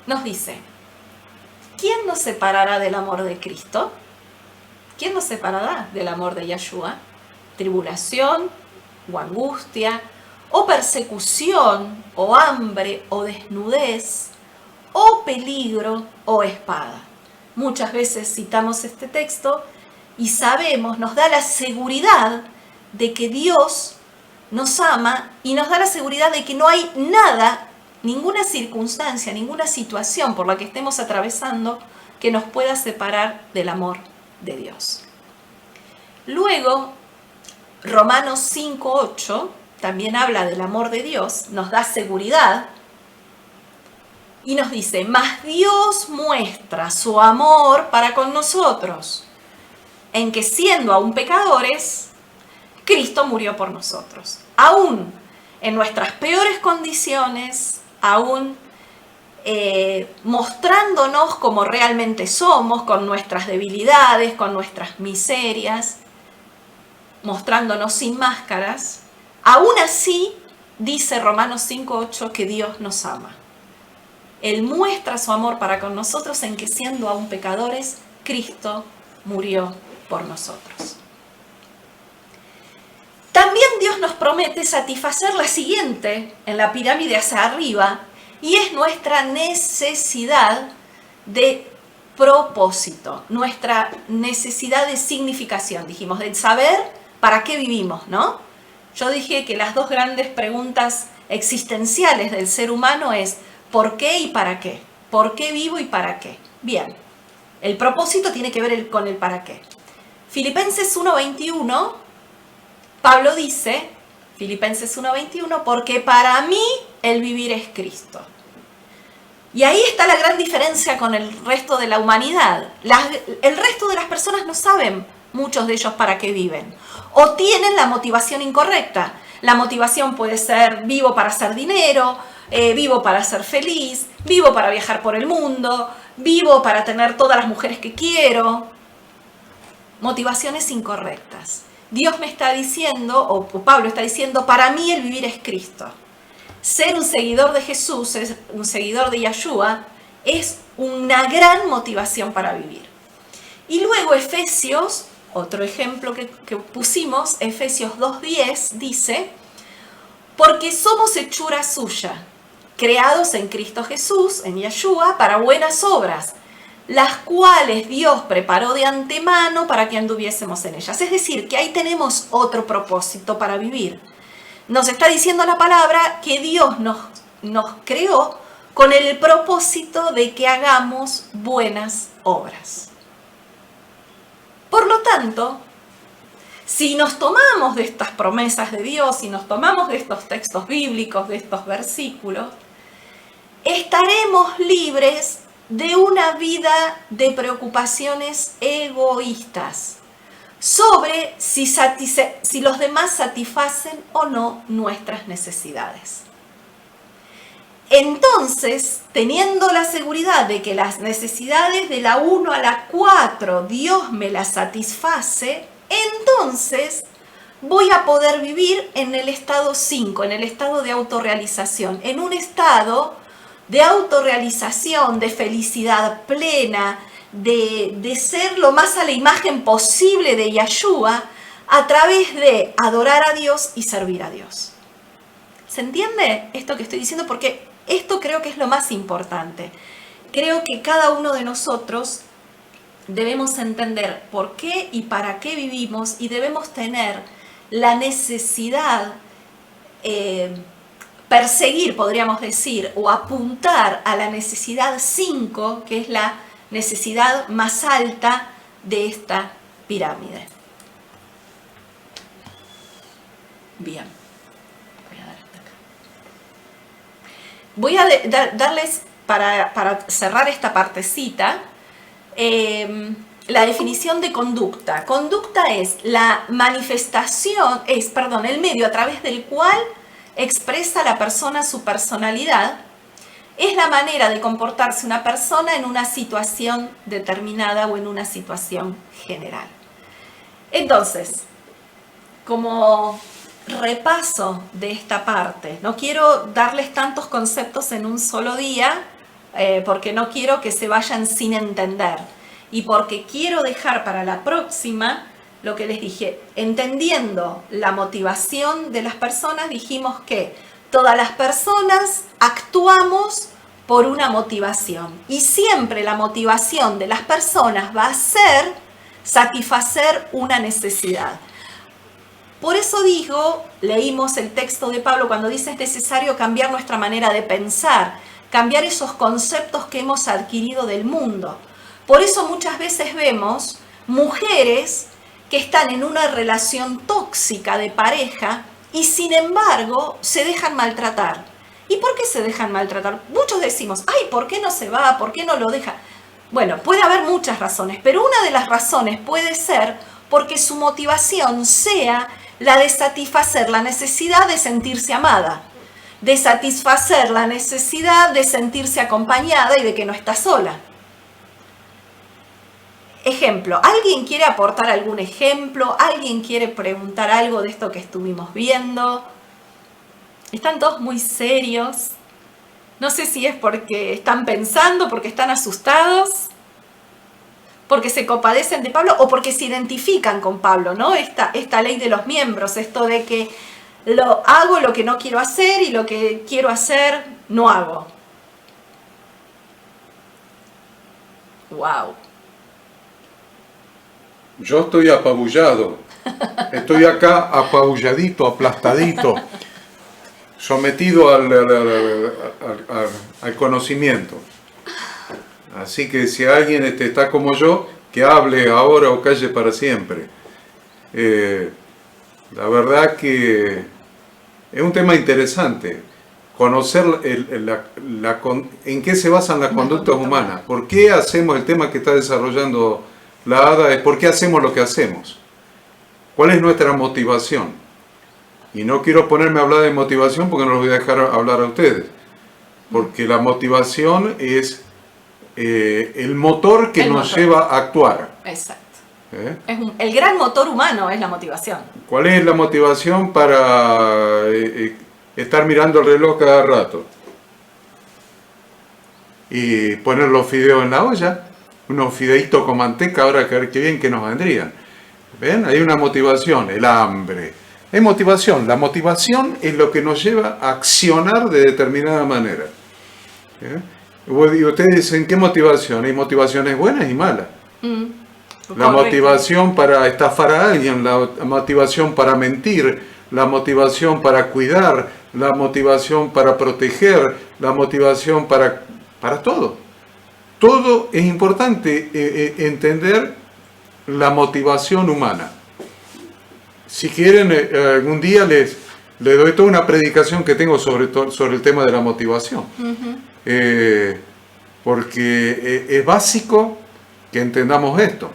Nos dice, ¿quién nos separará del amor de Cristo? ¿Quién nos separará del amor de Yeshua? ¿Tribulación o angustia, o persecución, o hambre, o desnudez, o peligro, o espada? Muchas veces citamos este texto y sabemos, nos da la seguridad de que Dios nos ama y nos da la seguridad de que no hay nada, ninguna circunstancia, ninguna situación por la que estemos atravesando que nos pueda separar del amor de Dios. Luego, Romanos 5:8 también habla del amor de Dios, nos da seguridad y nos dice, mas Dios muestra su amor para con nosotros, en que siendo aún pecadores, Cristo murió por nosotros. Aún en nuestras peores condiciones, aún mostrándonos como realmente somos, con nuestras debilidades, con nuestras miserias, mostrándonos sin máscaras, aún así dice Romanos 5:8 que Dios nos ama. Él muestra su amor para con nosotros en que siendo aún pecadores, Cristo murió por nosotros. También Dios nos promete satisfacer la siguiente en la pirámide hacia arriba, y es nuestra necesidad de propósito, nuestra necesidad de significación, dijimos, de saber para qué vivimos, ¿no? Yo dije que las dos grandes preguntas existenciales del ser humano es ¿por qué y para qué? ¿Por qué vivo y para qué? Bien, el propósito tiene que ver con el para qué. Filipenses 1:21, Pablo dice, Filipenses 1:21, porque para mí el vivir es Cristo. Y ahí está la gran diferencia con el resto de la humanidad. El resto de las personas no saben, muchos de ellos, para qué viven. O tienen la motivación incorrecta. La motivación puede ser vivo para hacer dinero, vivo para ser feliz, vivo para viajar por el mundo, vivo para tener todas las mujeres que quiero. Motivaciones incorrectas. Dios me está diciendo, o Pablo está diciendo, para mí el vivir es Cristo. Ser un seguidor de Jesús, un seguidor de Yeshua, es una gran motivación para vivir. Y luego Efesios, otro ejemplo que pusimos, Efesios 2:10, dice, porque somos hechura suya, creados en Cristo Jesús, en Yeshua, para buenas obras, las cuales Dios preparó de antemano para que anduviésemos en ellas. Es decir, que ahí tenemos otro propósito para vivir. Nos está diciendo la palabra que Dios nos creó con el propósito de que hagamos buenas obras. Por lo tanto, si nos tomamos de estas promesas de Dios, si nos tomamos de estos textos bíblicos, de estos versículos, estaremos libres de una vida de preocupaciones egoístas sobre si los demás satisfacen o no nuestras necesidades. Entonces, teniendo la seguridad de que las necesidades de la 1 a la 4 Dios me las satisface, entonces voy a poder vivir en el estado 5, en el estado de autorrealización, en un estado de autorrealización, de felicidad plena, de ser lo más a la imagen posible de Yeshua a través de adorar a Dios y servir a Dios. ¿Se entiende esto que estoy diciendo? Porque esto creo que es lo más importante. Creo que cada uno de nosotros debemos entender por qué y para qué vivimos y debemos tener la necesidad, perseguir, podríamos decir, o apuntar a la necesidad 5, que es la necesidad más alta de esta pirámide. Bien, voy a darles, para cerrar esta partecita, la definición de conducta. Conducta es la manifestación, el medio a través del cual expresa la persona su personalidad. Es la manera de comportarse una persona en una situación determinada o en una situación general. Entonces, como repaso de esta parte. No quiero darles tantos conceptos en un solo día, porque no quiero que se vayan sin entender. Y porque quiero dejar para la próxima lo que les dije, entendiendo la motivación de las personas, dijimos que todas las personas actuamos por una motivación. Y siempre la motivación de las personas va a ser satisfacer una necesidad. Por eso digo, leímos el texto de Pablo cuando dice es necesario cambiar nuestra manera de pensar, cambiar esos conceptos que hemos adquirido del mundo. Por eso muchas veces vemos mujeres que están en una relación tóxica de pareja y sin embargo se dejan maltratar. ¿Y por qué se dejan maltratar? Muchos decimos, ay, ¿por qué no se va? ¿Por qué no lo deja? Bueno, puede haber muchas razones, pero una de las razones puede ser porque su motivación sea la de satisfacer la necesidad de sentirse amada, de satisfacer la necesidad de sentirse acompañada y de que no está sola. Ejemplo, ¿alguien quiere aportar algún ejemplo? ¿Alguien quiere preguntar algo de esto que estuvimos viendo? Están todos muy serios. No sé si es porque están pensando, porque están asustados, porque se compadecen de Pablo o porque se identifican con Pablo, ¿no? Esta ley de los miembros, esto de que hago lo que no quiero hacer y lo que quiero hacer no hago. ¡Wow! Yo estoy apabullado. Estoy acá apabulladito, aplastadito, sometido al conocimiento. Así que si alguien está como yo, que hable ahora o calle para siempre. La verdad que es un tema interesante. Conocer en qué se basan las conductas humanas. ¿Por qué hacemos el tema que está desarrollando la Ada? Es por qué hacemos lo que hacemos. ¿Cuál es nuestra motivación? Y no quiero ponerme a hablar de motivación porque no los voy a dejar hablar a ustedes. Porque la motivación es el motor que nos lleva a actuar. Exacto. El gran motor humano es la motivación. ¿Cuál es la motivación para estar mirando el reloj cada rato? Y poner los fideos en la olla, unos fideitos con manteca, ahora que bien que nos vendrían. ¿Ven? Hay una motivación, el hambre. Es motivación. La motivación es lo que nos lleva a accionar de determinada manera. Y ustedes dicen, ¿qué motivación? Hay motivaciones buenas y malas. La motivación para estafar a alguien, la motivación para mentir, la motivación para cuidar, la motivación para proteger, la motivación para todo. Todo es importante entender la motivación humana. Si quieren, algún día les doy toda una predicación que tengo sobre el tema de la motivación. Porque es básico que entendamos esto.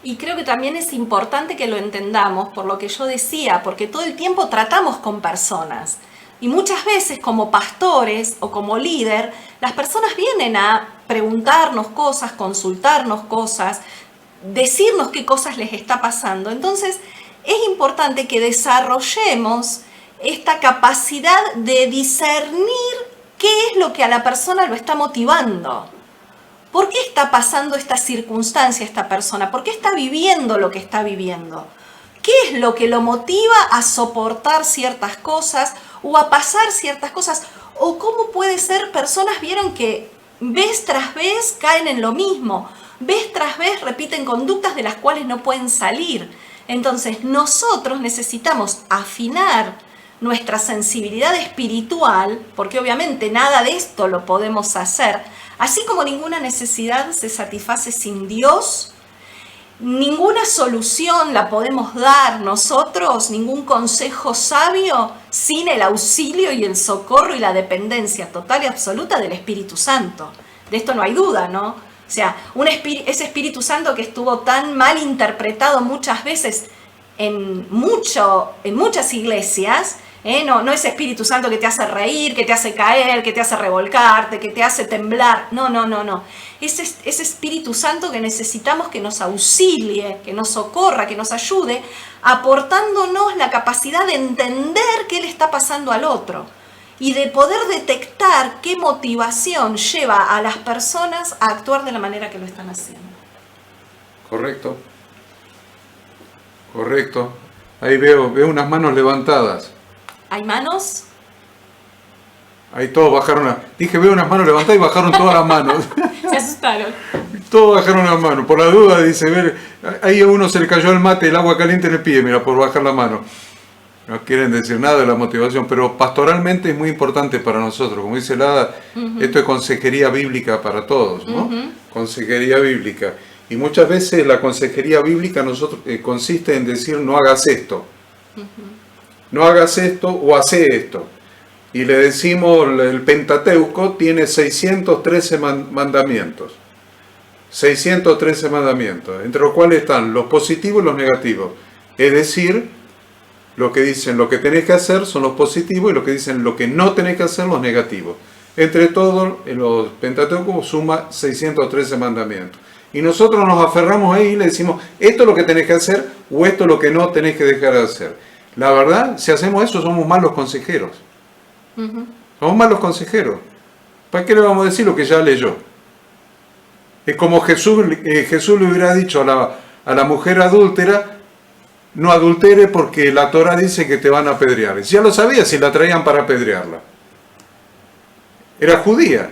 Y creo que también es importante que lo entendamos, por lo que yo decía, porque todo el tiempo tratamos con personas. Y muchas veces como pastores o como líder, las personas vienen a preguntarnos cosas, consultarnos cosas, decirnos qué cosas les está pasando. Entonces es importante que desarrollemos esta capacidad de discernir qué es lo que a la persona lo está motivando. ¿Por qué está pasando esta circunstancia esta persona? ¿Por qué está viviendo lo que está viviendo? ¿Qué es lo que lo motiva a soportar ciertas cosas o a pasar ciertas cosas? ¿O cómo puede ser? Personas vieron que vez tras vez caen en lo mismo. Vez tras vez repiten conductas de las cuales no pueden salir. Entonces nosotros necesitamos afinar nuestra sensibilidad espiritual, porque obviamente nada de esto lo podemos hacer. Así como ninguna necesidad se satisface sin Dios, ninguna solución la podemos dar nosotros, ningún consejo sabio, sin el auxilio y el socorro y la dependencia total y absoluta del Espíritu Santo. De esto no hay duda, ¿no? O sea, ese Espíritu Santo que estuvo tan mal interpretado muchas veces en muchas iglesias, No es Espíritu Santo que te hace reír, que te hace caer, que te hace revolcarte, que te hace temblar. No. Es Espíritu Santo que necesitamos que nos auxilie, que nos socorra, que nos ayude, aportándonos la capacidad de entender qué le está pasando al otro y de poder detectar qué motivación lleva a las personas a actuar de la manera que lo están haciendo. Correcto. Ahí veo unas manos levantadas. ¿Hay manos? Ahí todos bajaron Dije, veo unas manos levantadas y bajaron todas las manos. Se asustaron. Todos bajaron las manos. Por la duda, dice, ahí a uno se le cayó el mate, el agua caliente en el pie, mira, por bajar la mano. No quieren decir nada de la motivación, pero pastoralmente es muy importante para nosotros. Como dice Lada, esto es consejería bíblica para todos, ¿no? Consejería bíblica. Y muchas veces la consejería bíblica consiste en decir, no hagas esto. No hagas esto o hace esto. Y le decimos, el Pentateuco tiene 613 mandamientos. 613 mandamientos, entre los cuales están los positivos y los negativos. Es decir, lo que dicen lo que tenés que hacer son los positivos y lo que dicen lo que no tenés que hacer los negativos. Entre todos, los Pentateuco suma 613 mandamientos. Y nosotros nos aferramos ahí y le decimos, esto es lo que tenés que hacer o esto es lo que no tenés que dejar de hacer. La verdad, si hacemos eso, somos malos consejeros. Somos malos consejeros. ¿Para qué le vamos a decir lo que ya leyó? Es como Jesús le hubiera dicho a la mujer adúltera, no adultere porque la Torah dice que te van a apedrear. Ya lo sabía si la traían para apedrearla. Era judía.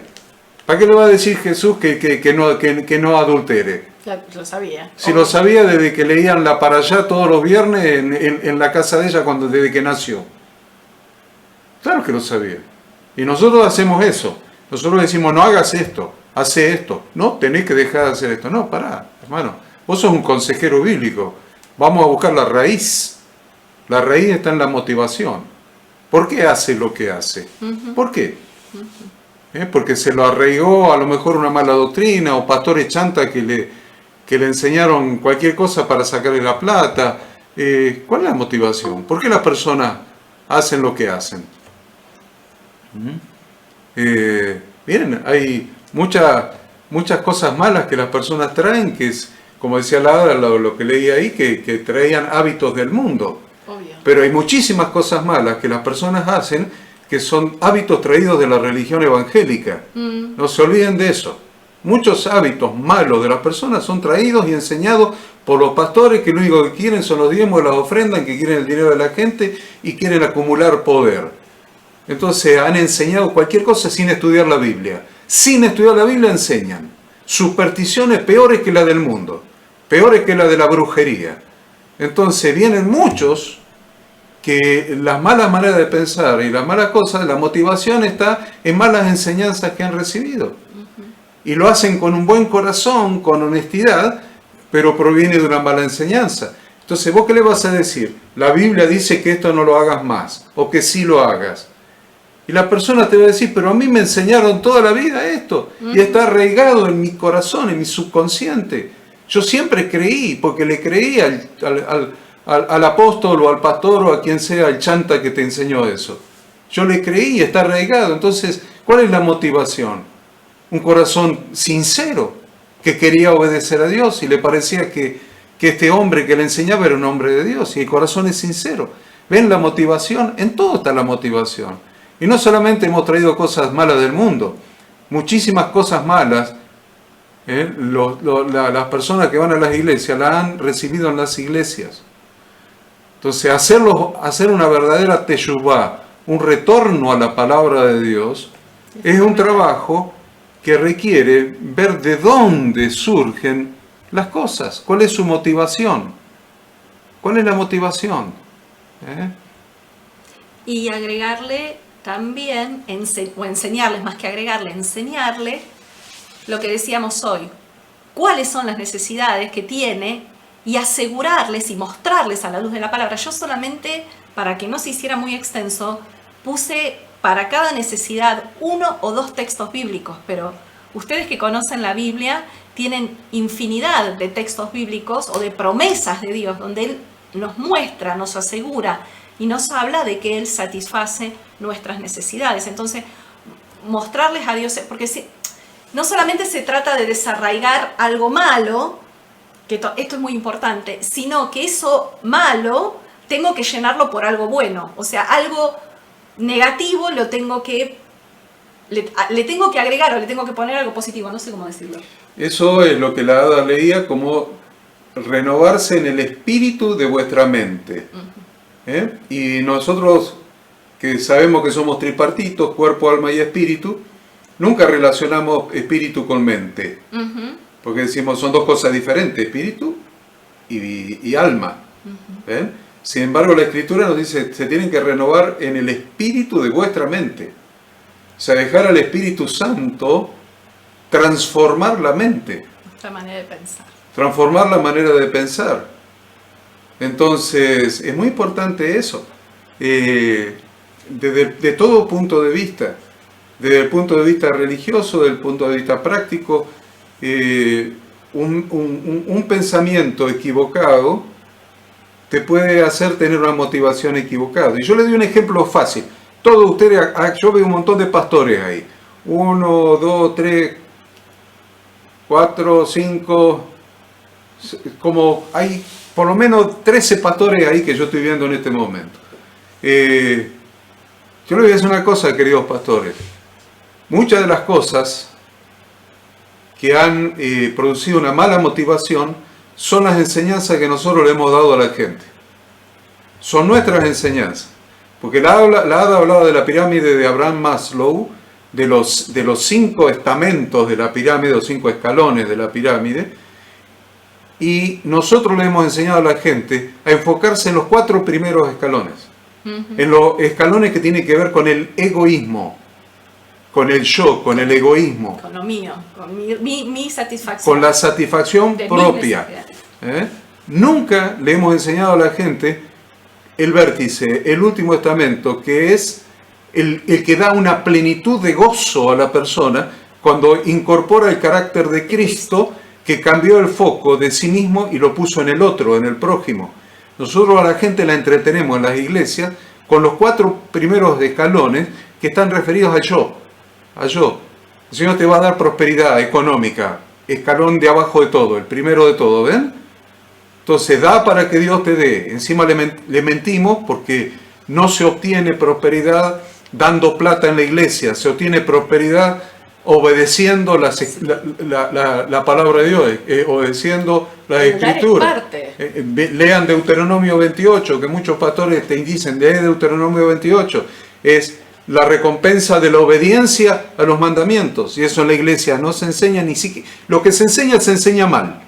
¿Para qué le va a decir Jesús que no adultere? Lo sabía. Si lo sabía desde que leían la Parashá todos los viernes en la casa de ella desde que nació. Claro que lo sabía. Y nosotros hacemos eso. Nosotros decimos, no hagas esto, hace esto. No, tenés que dejar de hacer esto. No, pará, hermano. Vos sos un consejero bíblico. Vamos a buscar la raíz. La raíz está en la motivación. ¿Por qué hace lo que hace? ¿Por qué? Porque se lo arraigó a lo mejor una mala doctrina o pastores chanta que le enseñaron cualquier cosa para sacarle la plata. ¿Cuál es la motivación? ¿Por qué las personas hacen lo que hacen? Miren, hay muchas cosas malas que las personas traen, que es, como decía Lara, lo que leí ahí, que traían hábitos del mundo. Obvio. Pero hay muchísimas cosas malas que las personas hacen que son hábitos traídos de la religión evangélica. No se olviden de eso. Muchos hábitos malos de las personas son traídos y enseñados por los pastores que lo único que quieren son los diezmos y las ofrendas, que quieren el dinero de la gente y quieren acumular poder. Entonces han enseñado cualquier cosa sin estudiar la Biblia. Sin estudiar la Biblia enseñan supersticiones peores que la del mundo, peores que la de la brujería. Entonces vienen muchos que las malas maneras de pensar y las malas cosas, la motivación está en malas enseñanzas que han recibido. Y lo hacen con un buen corazón, con honestidad, pero proviene de una mala enseñanza. Entonces, ¿vos qué le vas a decir? La Biblia dice que esto no lo hagas más, o que sí lo hagas. Y la persona te va a decir, pero a mí me enseñaron toda la vida esto, y está arraigado en mi corazón, en mi subconsciente. Yo siempre creí, porque le creí al apóstol o al pastor o a quien sea el chanta que te enseñó eso. Yo le creí, está arraigado. Entonces, ¿cuál es la motivación? Un corazón sincero, que quería obedecer a Dios y le parecía que este hombre que le enseñaba era un hombre de Dios, y el corazón es sincero. ¿Ven la motivación? En todo está la motivación. Y no solamente hemos traído cosas malas del mundo, muchísimas cosas malas, las personas que van a las iglesias las han recibido en las iglesias. Entonces, hacer una verdadera teshuvá, un retorno a la palabra de Dios, es un trabajo que requiere ver de dónde surgen las cosas, cuál es su motivación, cuál es la motivación. Y agregarle también, o enseñarles, más que agregarle, enseñarle lo que decíamos hoy, cuáles son las necesidades que tiene y asegurarles y mostrarles a la luz de la palabra. Yo solamente, para que no se hiciera muy extenso, puse para cada necesidad 1 o 2 textos bíblicos, pero ustedes que conocen la Biblia tienen infinidad de textos bíblicos o de promesas de Dios, donde Él nos muestra, nos asegura y nos habla de que Él satisface nuestras necesidades. Entonces, mostrarles a Dios, porque no solamente se trata de desarraigar algo malo, que esto es muy importante, sino que eso malo tengo que llenarlo por algo bueno. O sea, algo negativo lo tengo que, le tengo que agregar o le tengo que poner algo positivo, no sé cómo decirlo. Eso es lo que la Hada leía como renovarse en el espíritu de vuestra mente. Y nosotros, que sabemos que somos tripartitos, cuerpo, alma y espíritu, nunca relacionamos espíritu con mente. Porque decimos, son dos cosas diferentes, espíritu y alma. Sin embargo, la Escritura nos dice, se tienen que renovar en el espíritu de vuestra mente. O sea, dejar al Espíritu Santo transformar la mente. Nuestra manera de pensar. Transformar la manera de pensar. Entonces, es muy importante eso. De todo punto de vista. Desde el punto de vista religioso, desde el punto de vista práctico, un pensamiento equivocado te puede hacer tener una motivación equivocada. Y yo le doy un ejemplo fácil. Todos ustedes, yo veo un montón de pastores ahí. 1, 2, 3, 4, 5, como hay por lo menos 13 pastores ahí que yo estoy viendo en este momento. Yo les voy a decir una cosa, queridos pastores. Muchas de las cosas que han producido una mala motivación son las enseñanzas que nosotros le hemos dado a la gente. Son nuestras enseñanzas. Porque la Hada hablaba de la pirámide de Abraham Maslow, de los 5 estamentos de la pirámide, los 5 escalones de la pirámide, y nosotros le hemos enseñado a la gente a enfocarse en los 4 primeros escalones. En los escalones que tienen que ver con el egoísmo, con el yo, con el egoísmo. Con lo mío, con mi satisfacción. Con la satisfacción propia. Nunca le hemos enseñado a la gente el vértice, el último estamento, que es el que da una plenitud de gozo a la persona cuando incorpora el carácter de Cristo, que cambió el foco de sí mismo y lo puso en el otro, en el prójimo. Nosotros a la gente la entretenemos en las iglesias con los 4 primeros escalones que están referidos al yo. El Señor te va a dar prosperidad económica, escalón de abajo de todo, el primero de todo, ¿ven? Entonces da para que Dios te dé. Encima le mentimos porque no se obtiene prosperidad dando plata en la iglesia, se obtiene prosperidad obedeciendo la palabra de Dios, obedeciendo la Escritura. Lean Deuteronomio 28, que muchos pastores te dicen, lee Deuteronomio 28, es la recompensa de la obediencia a los mandamientos, y eso en la iglesia no se enseña ni siquiera, lo que se enseña mal.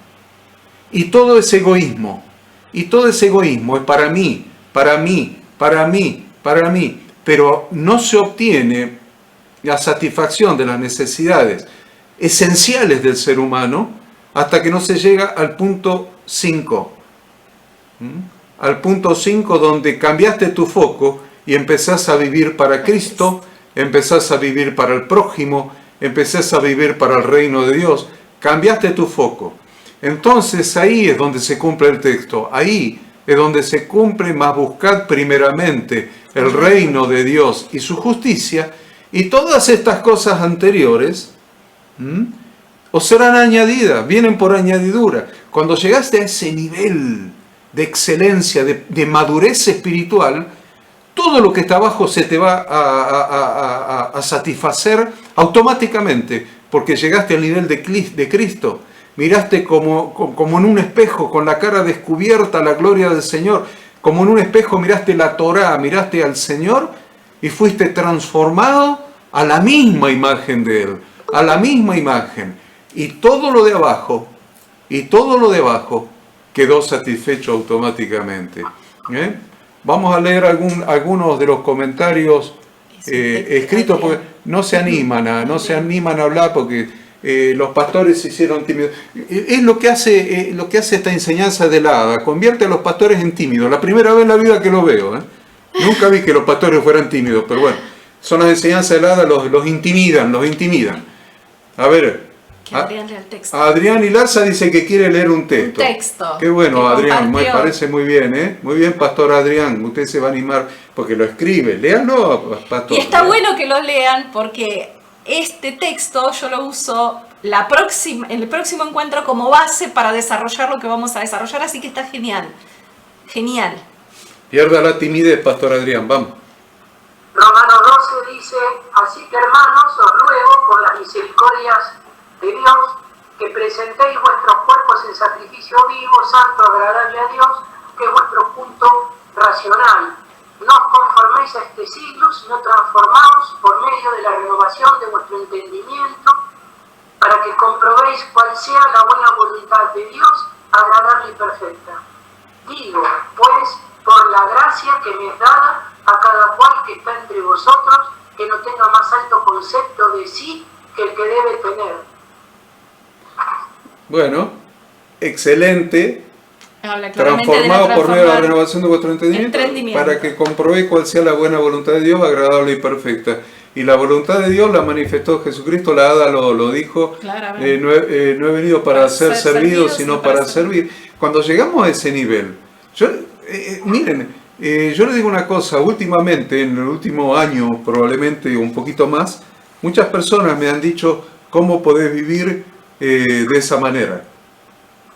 Y todo ese egoísmo es para mí, pero no se obtiene la satisfacción de las necesidades esenciales del ser humano hasta que no se llega al punto 5. Al punto 5 donde cambiaste tu foco y empezás a vivir para Cristo, empezás a vivir para el prójimo, empezás a vivir para el reino de Dios, cambiaste tu foco. Entonces ahí es donde se cumple el texto, ahí es donde se cumple, más buscad primeramente el reino de Dios y su justicia, y todas estas cosas anteriores os serán añadidas, vienen por añadidura. Cuando llegaste a ese nivel de excelencia, de madurez espiritual, todo lo que está abajo se te va a satisfacer automáticamente, porque llegaste al nivel de Cristo. Miraste como en un espejo, con la cara descubierta, la gloria del Señor. Como en un espejo miraste la Torá, miraste al Señor y fuiste transformado a la misma imagen de Él, a la misma imagen. Y todo lo de abajo quedó satisfecho automáticamente. Vamos a leer algunos de los comentarios escritos, porque no se animan a hablar porque los pastores se hicieron tímidos. Es lo que hace esta enseñanza de la Hada, convierte a los pastores en tímidos. La primera vez en la vida que lo veo. Nunca vi que los pastores fueran tímidos, pero bueno, son las enseñanzas de la Hada, los intimidan. A ver, Que Adrián lea el texto. Adrián Ilarza dice que quiere leer un texto. Un texto. Qué bueno, Adrián, me compartió. parece muy bien, ¿eh? Muy bien, Pastor Adrián. Usted se va a animar porque lo escribe. Léanlo, Pastor. Y está bueno que lo lean porque este texto yo lo uso en el próximo encuentro como base para desarrollar lo que vamos a desarrollar, así que está genial. Genial. Pierda la timidez, Pastor Adrián, vamos. Romanos 12 dice, así que hermanos, os ruego por las misericordias de Dios, que presentéis vuestros cuerpos en sacrificio vivo, santo, agradable a Dios, que es vuestro culto racional. No os conforméis a este siglo, sino transformaos por medio de la renovación de vuestro entendimiento, para que comprobéis cuál sea la buena voluntad de Dios, agradable y perfecta. Digo, pues, por la gracia que me es dada a cada cual que está entre vosotros, que no tenga más alto concepto de sí que el que debe tener. Bueno, excelente. Habla claramente Transformado de por medio de la transformar renovación de vuestro entendimiento, para que comprobéis cuál sea la buena voluntad de Dios, agradable y perfecta. Y la voluntad de Dios la manifestó Jesucristo, la Hada lo dijo, no he venido para ser servido, sino para servir. Cuando llegamos a ese nivel, miren, yo les digo una cosa, últimamente, en el último año, probablemente un poquito más, muchas personas me han dicho, ¿cómo podés vivir de esa manera?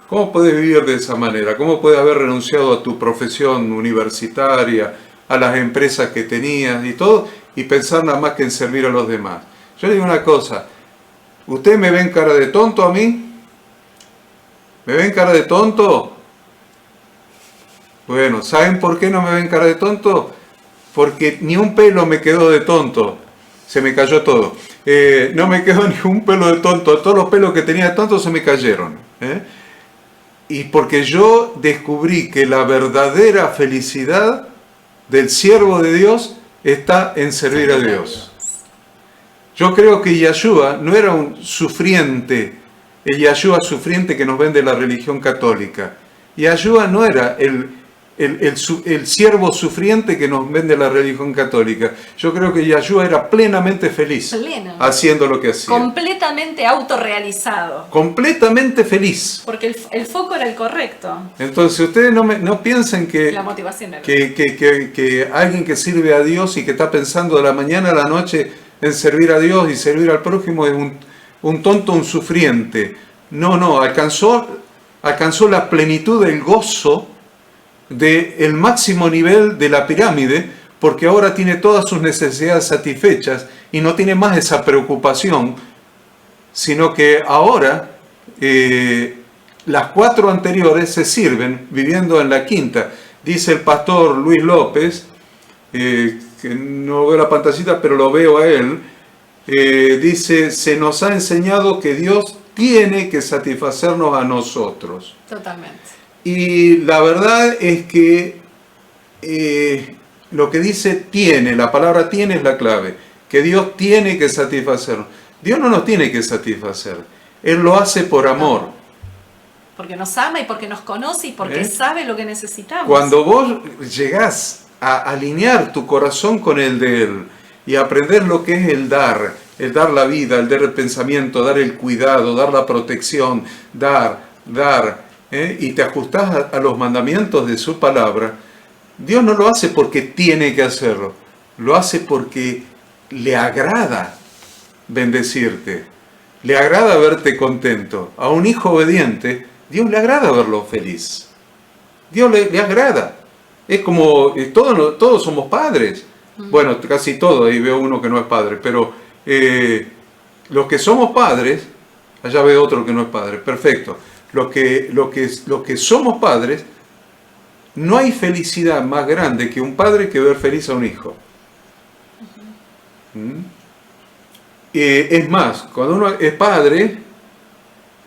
¿Cómo puedes vivir de esa manera? ¿Cómo puedes haber renunciado a tu profesión universitaria, a las empresas que tenías y todo, y pensar nada más que en servir a los demás? Yo le digo una cosa, ¿usted me ven cara de tonto a mí? ¿Me ven cara de tonto? Bueno, ¿saben por qué no me ven cara de tonto? Porque ni un pelo me quedó de tonto, se me cayó todo. No me quedó ni un pelo de tonto, todos los pelos que tenía de tonto se me cayeron. Y porque yo descubrí que la verdadera felicidad del siervo de Dios está en servir a Dios. Yo creo que Yahshua no era un sufriente, el Yahshua sufriente que nos vende la religión católica. Yahshua no era el siervo sufriente que nos vende la religión católica. Yo creo que Yahshua era plenamente feliz haciendo lo que hacía. Completamente autorrealizado. Completamente feliz. Porque el foco era el correcto. Entonces ustedes no piensen que, la motivación era que alguien que sirve a Dios y que está pensando de la mañana a la noche en servir a Dios y servir al prójimo es un tonto, un sufriente. No, alcanzó la plenitud del gozo del máximo nivel de la pirámide, porque ahora tiene todas sus necesidades satisfechas y no tiene más esa preocupación, sino que ahora las 4 anteriores se sirven viviendo en la quinta. Dice el pastor Luis López, que no veo la pantallita pero lo veo a él, dice, se nos ha enseñado que Dios tiene que satisfacernos a nosotros. Totalmente. Y la verdad es que lo que dice tiene, la palabra tiene es la clave, que Dios tiene que satisfacernos. Dios no nos tiene que satisfacer, Él lo hace por amor. Porque nos ama y porque nos conoce y porque sabe lo que necesitamos. Cuando vos llegás a alinear tu corazón con el de Él y aprender lo que es el dar la vida, el dar el pensamiento, dar el cuidado, dar la protección, dar, y te ajustás a los mandamientos de su palabra, Dios no lo hace porque tiene que hacerlo, lo hace porque le agrada bendecirte, le agrada verte contento. A un hijo obediente, Dios le agrada verlo feliz. Dios le agrada. Es como, todos somos padres. Bueno, casi todos, ahí veo uno que no es padre, pero los que somos padres, allá veo otro que no es padre, perfecto. Los que somos padres, no hay felicidad más grande que un padre que ver feliz a un hijo. Es más, cuando uno es padre,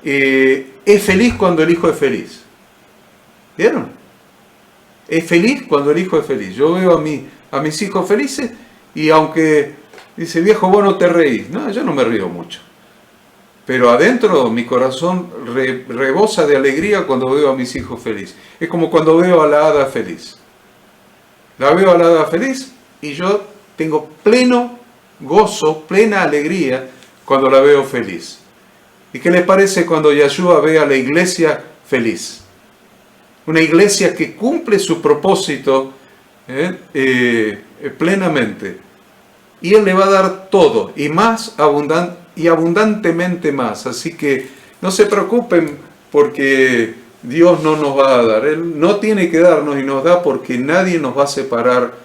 es feliz cuando el hijo es feliz. ¿Vieron? Es feliz cuando el hijo es feliz. Yo veo a mis hijos felices y aunque dice, viejo, vos no te reís. No, yo no me río mucho. Pero adentro mi corazón rebosa de alegría cuando veo a mis hijos felices. Es como cuando veo a la hada feliz. La veo a la hada feliz y yo tengo pleno gozo, plena alegría cuando la veo feliz. ¿Y qué les parece cuando Yeshua ve a la iglesia feliz? Una iglesia que cumple su propósito plenamente. Y Él le va a dar todo, y más y abundantemente más. Así que no se preocupen porque Dios no nos va a dar. Él no tiene que darnos y nos da porque nadie nos va a separar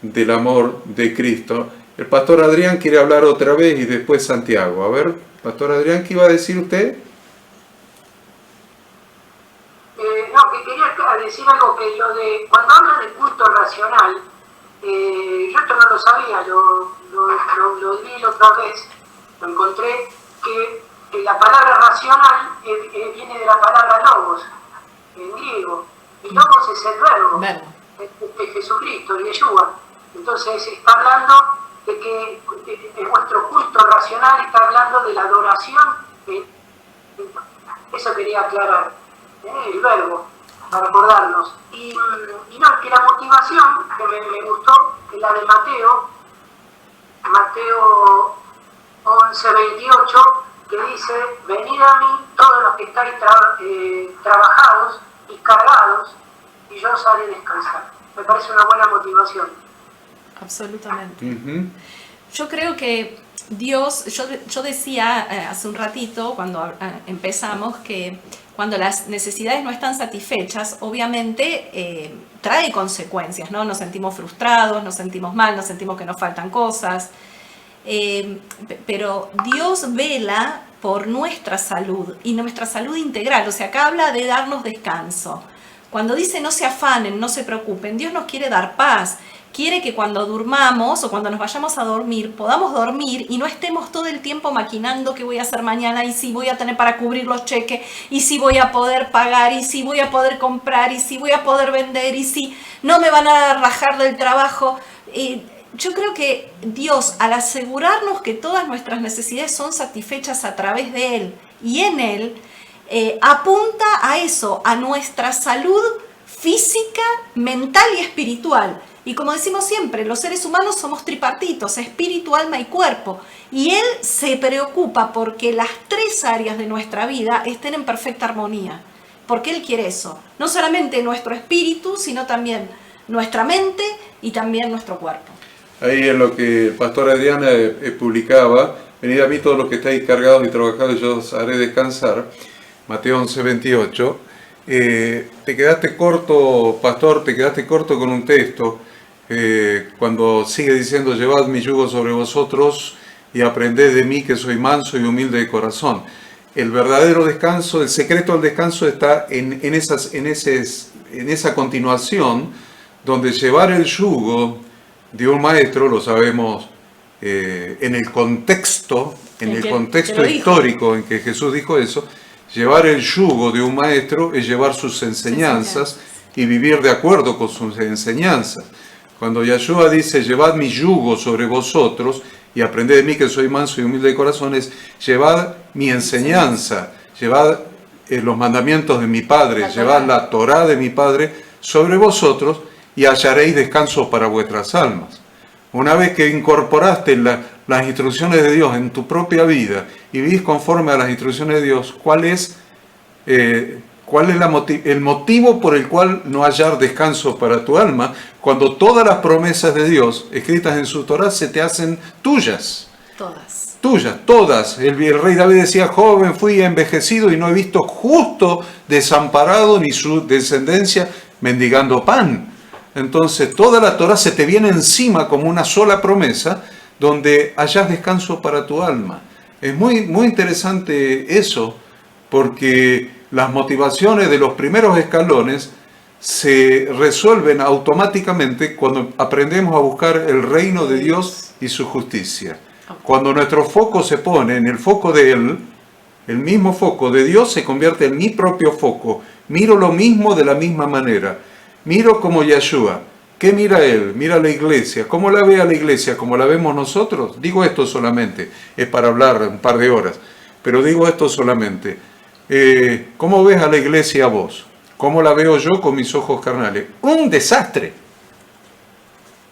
del amor de Cristo. El pastor Adrián quiere hablar otra vez y después Santiago. A ver, pastor Adrián, ¿qué iba a decir usted? No, que quería decir algo, que lo de cuando hablan de culto racional, yo esto no lo sabía, lo vi la otra vez, lo encontré, que la palabra racional viene de la palabra logos, en griego, y logos es el verbo de Jesucristo, Yeshua. Entonces está hablando de que vuestro culto racional está hablando de la adoración, eso quería aclarar, el verbo, para recordarnos. Y no, que la motivación que me gustó es la de Mateo 11:28, que dice: venid a mí todos los que estáis trabajados y cargados, y yo os haré descansar. Me parece una buena motivación. Absolutamente. Uh-huh. Yo creo que Dios, yo decía hace un ratito cuando empezamos que cuando las necesidades no están satisfechas, obviamente trae consecuencias, ¿no? Nos sentimos frustrados, nos sentimos mal, nos sentimos que nos faltan cosas, pero Dios vela por nuestra salud y nuestra salud integral. O sea, acá habla de darnos descanso. Cuando dice no se afanen, no se preocupen, Dios nos quiere dar paz. Quiere que cuando durmamos o cuando nos vayamos a dormir, podamos dormir y no estemos todo el tiempo maquinando qué voy a hacer mañana y si voy a tener para cubrir los cheques y si voy a poder pagar y si voy a poder comprar y si voy a poder vender y si no me van a rajar del trabajo. Yo creo que Dios, al asegurarnos que todas nuestras necesidades son satisfechas a través de Él y en Él, apunta a eso, a nuestra salud física, mental y espiritual. Y como decimos siempre, los seres humanos somos tripartitos, espíritu, alma y cuerpo. Y Él se preocupa porque las tres áreas de nuestra vida estén en perfecta armonía. Porque Él quiere eso. No solamente nuestro espíritu, sino también nuestra mente y también nuestro cuerpo. Ahí es lo que el pastor Adrián publicaba: venid a mí todos los que estáis cargados y trabajados, yo os haré descansar. Mateo 11:28. Te quedaste corto, pastor, te quedaste corto con un texto cuando sigue diciendo: llevad mi yugo sobre vosotros y aprended de mí, que soy manso y humilde de corazón. El verdadero descanso, el secreto del descanso está en esa continuación, donde llevar el yugo de un maestro, lo sabemos en el contexto histórico en que Jesús dijo eso. Llevar el yugo de un maestro es llevar sus enseñanzas y vivir de acuerdo con sus enseñanzas. Cuando Yeshua dice: llevad mi yugo sobre vosotros y aprended de mí, que soy manso y humilde de corazón, es llevad mi enseñanza, llevad los mandamientos de mi Padre, llevad la Torá de mi Padre sobre vosotros y hallaréis descanso para vuestras almas. Una vez que incorporaste las instrucciones de Dios en tu propia vida y vivís conforme a las instrucciones de Dios, ¿cuál es el motivo por el cual no hallar descanso para tu alma cuando todas las promesas de Dios escritas en su Torá se te hacen tuyas? Todas. El rey David decía: joven fui envejecido y no he visto justo desamparado ni su descendencia mendigando pan. Entonces toda la Torá se te viene encima como una sola promesa, donde hayas descanso para tu alma. Es muy, muy interesante eso, porque las motivaciones de los primeros escalones se resuelven automáticamente cuando aprendemos a buscar el reino de Dios y su justicia. Cuando nuestro foco se pone en el foco de Él, el mismo foco de Dios se convierte en mi propio foco. Miro lo mismo de la misma manera. Miro como Yeshua. ¿Qué mira Él? Mira la iglesia. ¿Cómo la ve a la iglesia? ¿Cómo la vemos nosotros? Digo esto solamente. Es para hablar un par de horas. Pero digo esto solamente. ¿Cómo ves a la iglesia vos? ¿Cómo la veo yo con mis ojos carnales? ¡Un desastre!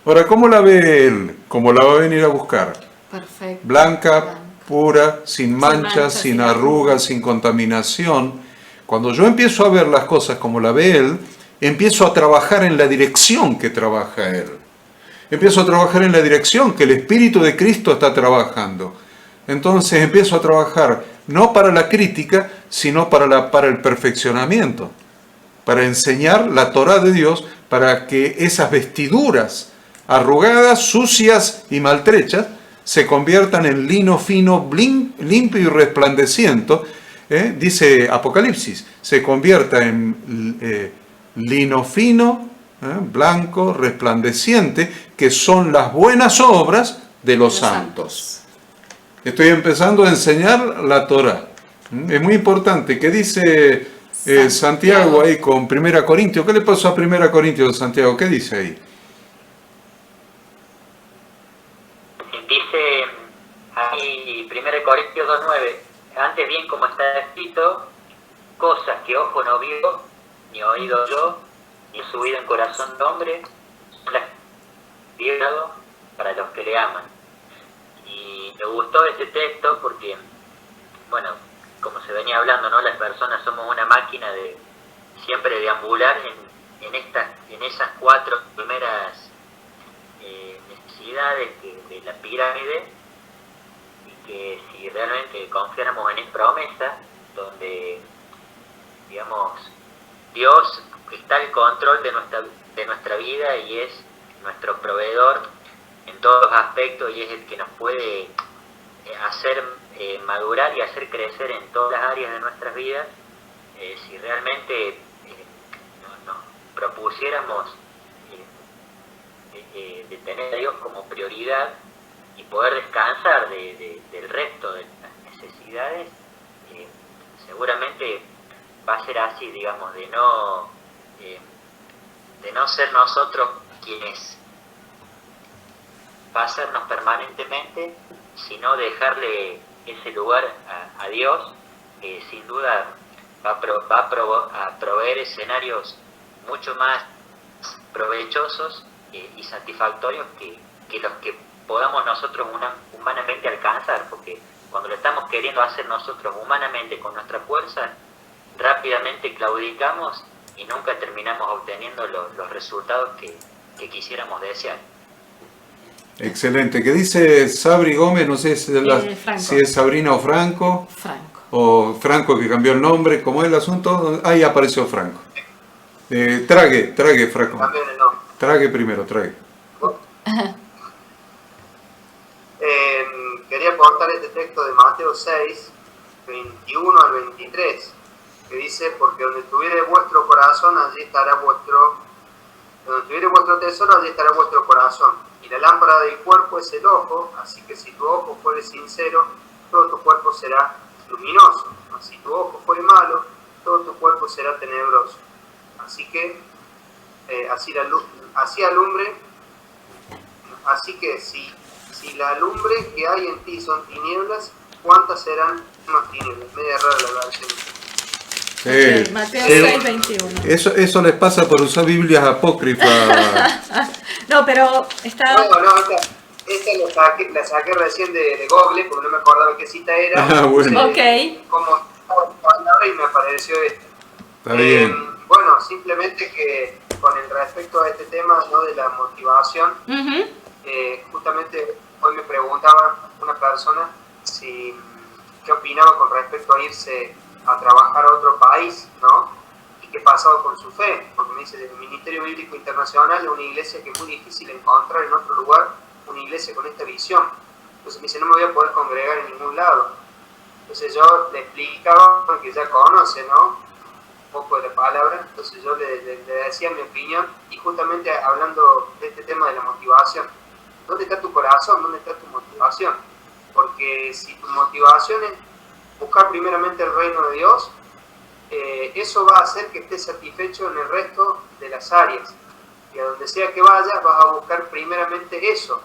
Ahora, ¿cómo la ve Él? ¿Cómo la va a venir a buscar? Perfecto. Blanca, pura, sin manchas, sin arrugas, sin contaminación. Cuando yo empiezo a ver las cosas como la ve Él, empiezo a trabajar en la dirección que trabaja Él. Empiezo a trabajar en la dirección que el Espíritu de Cristo está trabajando. Entonces empiezo a trabajar no para la crítica, sino para el perfeccionamiento, para enseñar la Torá de Dios, para que esas vestiduras arrugadas, sucias y maltrechas se conviertan en lino fino, limpio y resplandeciente. Dice Apocalipsis, se convierta en lino fino, blanco, resplandeciente, que son las buenas obras de los santos. Estoy empezando a enseñar la Torá. Es muy importante. ¿Qué dice Santiago ahí con 1 Corintios? ¿Qué le pasó a 1 Corintios, Santiago? ¿Qué dice ahí? Dice ahí 1 Corintios 2:9, antes bien como está escrito, cosas que ojo no vio, ni oído yo, ni subido en corazón de hombre, son las que Dios ha dado para los que le aman. Y me gustó este texto porque, bueno, como se venía hablando, ¿no? Las personas somos una máquina de siempre deambular en esas 4 primeras necesidades de la pirámide, y que si realmente confiáramos en esa promesa, donde, digamos, Dios está al control de nuestra vida y es nuestro proveedor en todos los aspectos, y es el que nos puede hacer madurar y hacer crecer en todas las áreas de nuestras vidas. Si realmente nos propusiéramos de tener a Dios como prioridad y poder descansar del resto de las necesidades, seguramente va a ser así, digamos, de no ser nosotros quienes pasarnos permanentemente, sino dejarle ese lugar a Dios, que sin duda va a proveer escenarios mucho más provechosos y satisfactorios que los que podamos nosotros humanamente alcanzar, porque cuando lo estamos queriendo hacer nosotros humanamente con nuestra fuerza, rápidamente claudicamos y nunca terminamos obteniendo los resultados que quisiéramos desear. Excelente. ¿Qué dice Sabri Gómez? No sé si es Sabrina o Franco. Franco. O Franco, que cambió el nombre. ¿Cómo es el asunto? Ahí apareció Franco. Trague, Franco. También el nombre. Trague primero, trague. Quería aportar este texto de Mateo 6, 21 al 23, que dice, porque donde estuviere vuestro corazón, allí estará donde estuviere vuestro tesoro, allí estará vuestro corazón. Y la lámpara del cuerpo es el ojo, así que si tu ojo fuere sincero, todo tu cuerpo será luminoso. Si tu ojo fuere malo, todo tu cuerpo será tenebroso. Así que así que si la lumbre que hay en ti son tinieblas, ¿cuántas serán más tinieblas? Media rara la versión. Okay, Mateo 6, 21. Eso les pasa por usar Biblias apócrifas. No, pero está... No, esta la saqué recién de Google, porque no me acordaba qué cita era. Ah, bueno. Ok. Como palabra y me apareció esta. Está bien. Bueno, simplemente que con el respecto a este tema, ¿no?, de la motivación, justamente hoy me preguntaba una persona qué opinaba con respecto a irse a trabajar a otro país, ¿no? Y qué pasaba con su fe, porque me dice, el Ministerio Bíblico Internacional es una iglesia que es muy difícil encontrar en otro lugar, una iglesia con esta visión. Entonces me dice, no me voy a poder congregar en ningún lado. Entonces yo le explicaba, porque ya conoce, ¿no?, un poco de la palabra. Entonces yo le decía mi opinión, y justamente hablando de este tema de la motivación, ¿dónde está tu corazón? ¿Dónde está tu motivación? Porque si tu motivación es buscar primeramente el reino de Dios, eso va a hacer que estés satisfecho en el resto de las áreas. Y a donde sea que vayas, vas a buscar primeramente eso,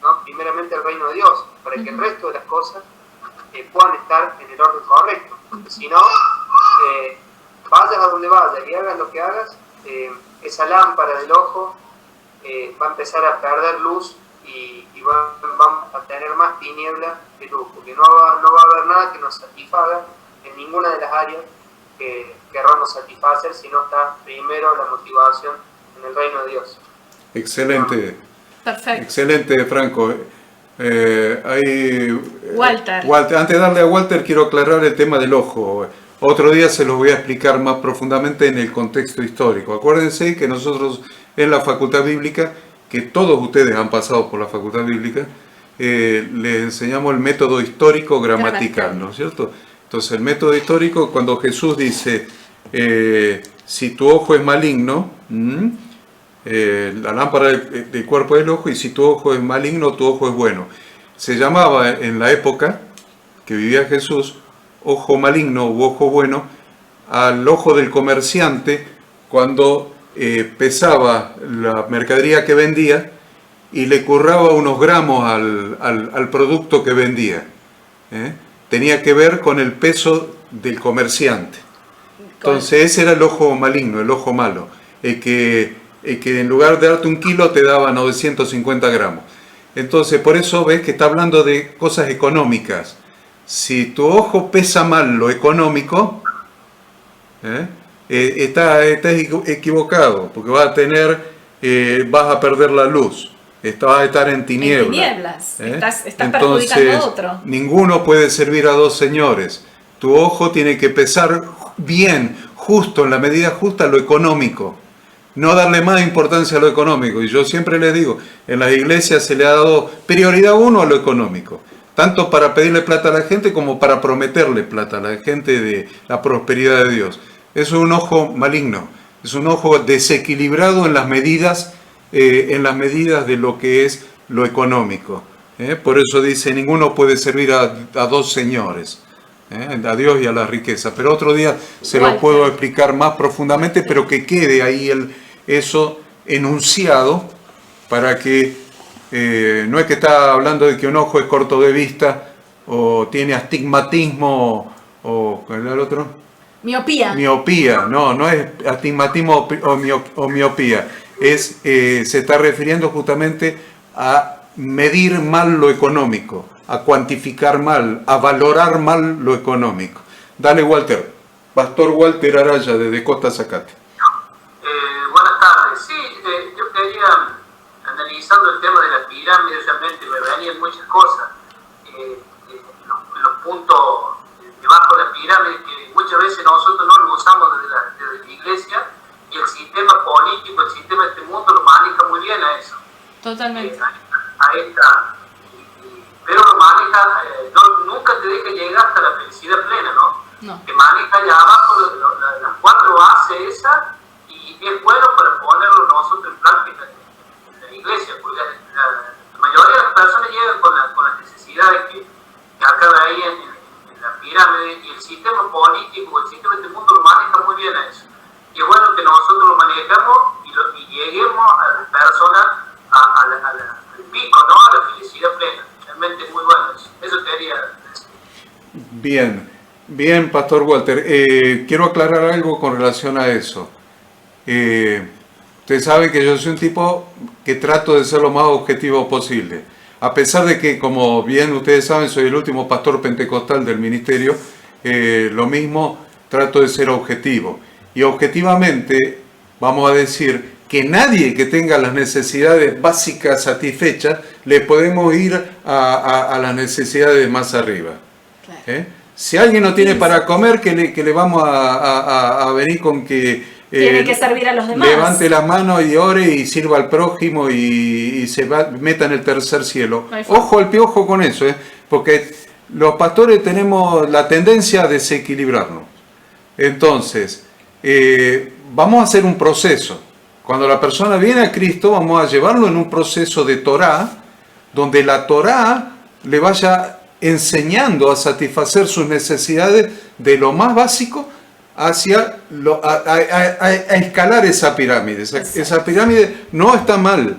¿no? Primeramente el reino de Dios, para que el resto de las cosas puedan estar en el orden correcto. Porque si no, vayas a donde vayas y hagas lo que hagas, esa lámpara del ojo va a empezar a perder luz y vamos a tener tener más tiniebla que luz, porque no va a haber nada que nos satisfaga en ninguna de las áreas que querramos satisfacer si no está primero la motivación en el reino de Dios. Excelente. Perfecto. Excelente, Franco. Walter. Antes de darle a Walter, quiero aclarar el tema del ojo. Otro día se los voy a explicar más profundamente en el contexto histórico. Acuérdense que nosotros en la Facultad Bíblica, que todos ustedes han pasado por la Facultad Bíblica, les enseñamos el método histórico gramatical, ¿no es cierto? Entonces, el método histórico, cuando Jesús dice, si tu ojo es maligno, la lámpara del cuerpo es el ojo, y si tu ojo es maligno, tu ojo es bueno. Se llamaba en la época que vivía Jesús, ojo maligno u ojo bueno, al ojo del comerciante cuando pesaba la mercadería que vendía y le curraba unos gramos al producto que vendía. Tenía que ver con el peso del comerciante. Entonces ese era el ojo maligno, el ojo malo, el que en lugar de darte 1 kilo te daba 950 gramos. Entonces por eso ves que está hablando de cosas económicas. Si tu ojo pesa mal lo económico, estás equivocado, porque vas a perder la luz, vas a estar en tinieblas. En tinieblas. Estás Entonces, perjudicando a otro. Ninguno puede servir a dos señores. Tu ojo tiene que pesar bien, justo, en la medida justa, lo económico. No darle más importancia a lo económico. Y yo siempre les digo, en las iglesias se le ha dado prioridad uno a lo económico. Tanto para pedirle plata a la gente como para prometerle plata a la gente de la prosperidad de Dios. Eso es un ojo maligno. Es un ojo desequilibrado en las medidas de lo que es lo económico. Por eso dice, ninguno puede servir a dos señores. A Dios y a la riqueza. Pero otro día se lo puedo explicar más profundamente, pero que quede ahí eso enunciado para que no es que está hablando de que un ojo es corto de vista o tiene astigmatismo o ¿cuál era el otro? Miopía. Miopía, no es astigmatismo o miopía. Se está refiriendo justamente a medir mal lo económico, a cuantificar mal, a valorar mal lo económico. Dale, Walter. Pastor Walter Araya, desde Costa Zacate. Buenas tardes. Sí, yo quería, analizando el tema de la pirámide, realmente me venían muchas cosas. Los puntos debajo de la pirámide que muchas veces nosotros no lo usamos desde la iglesia, y el sistema político, el sistema de este mundo lo maneja muy bien a eso. Totalmente. Pero lo maneja, nunca te deja llegar hasta la felicidad plena, ¿no? No. Que maneja allá abajo las 4 bases esas, y es bueno para ponerlo nosotros en práctica en la iglesia, porque la mayoría de las personas llegan con las necesidades que acá ahí en la pirámide, y el sistema político, el sistema de este mundo lo maneja muy bien a eso. Y es bueno que nosotros lo manejemos y lleguemos a las personas al pico, ¿no? A la felicidad plena. Realmente es muy bueno eso. Eso quería decir. Bien, Pastor Walter. Quiero aclarar algo con relación a eso. Usted sabe que yo soy un tipo que trato de ser lo más objetivo posible. A pesar de que, como bien ustedes saben, soy el último pastor pentecostal del ministerio, lo mismo trato de ser objetivo. Y objetivamente vamos a decir que nadie que tenga las necesidades básicas satisfechas, le podemos ir a las necesidades más arriba. Claro. Si alguien no tiene para comer, que le vamos a venir con que tiene que servir a los demás. Levante las manos y ore y sirva al prójimo y se meta en el tercer cielo. Ojo al piojo con eso, porque los pastores tenemos la tendencia a desequilibrarnos. Entonces, vamos a hacer un proceso. Cuando la persona viene a Cristo, vamos a llevarlo en un proceso de Torá, donde la Torá le vaya enseñando a satisfacer sus necesidades de lo más básico hacia a escalar esa pirámide. Esa pirámide no está mal,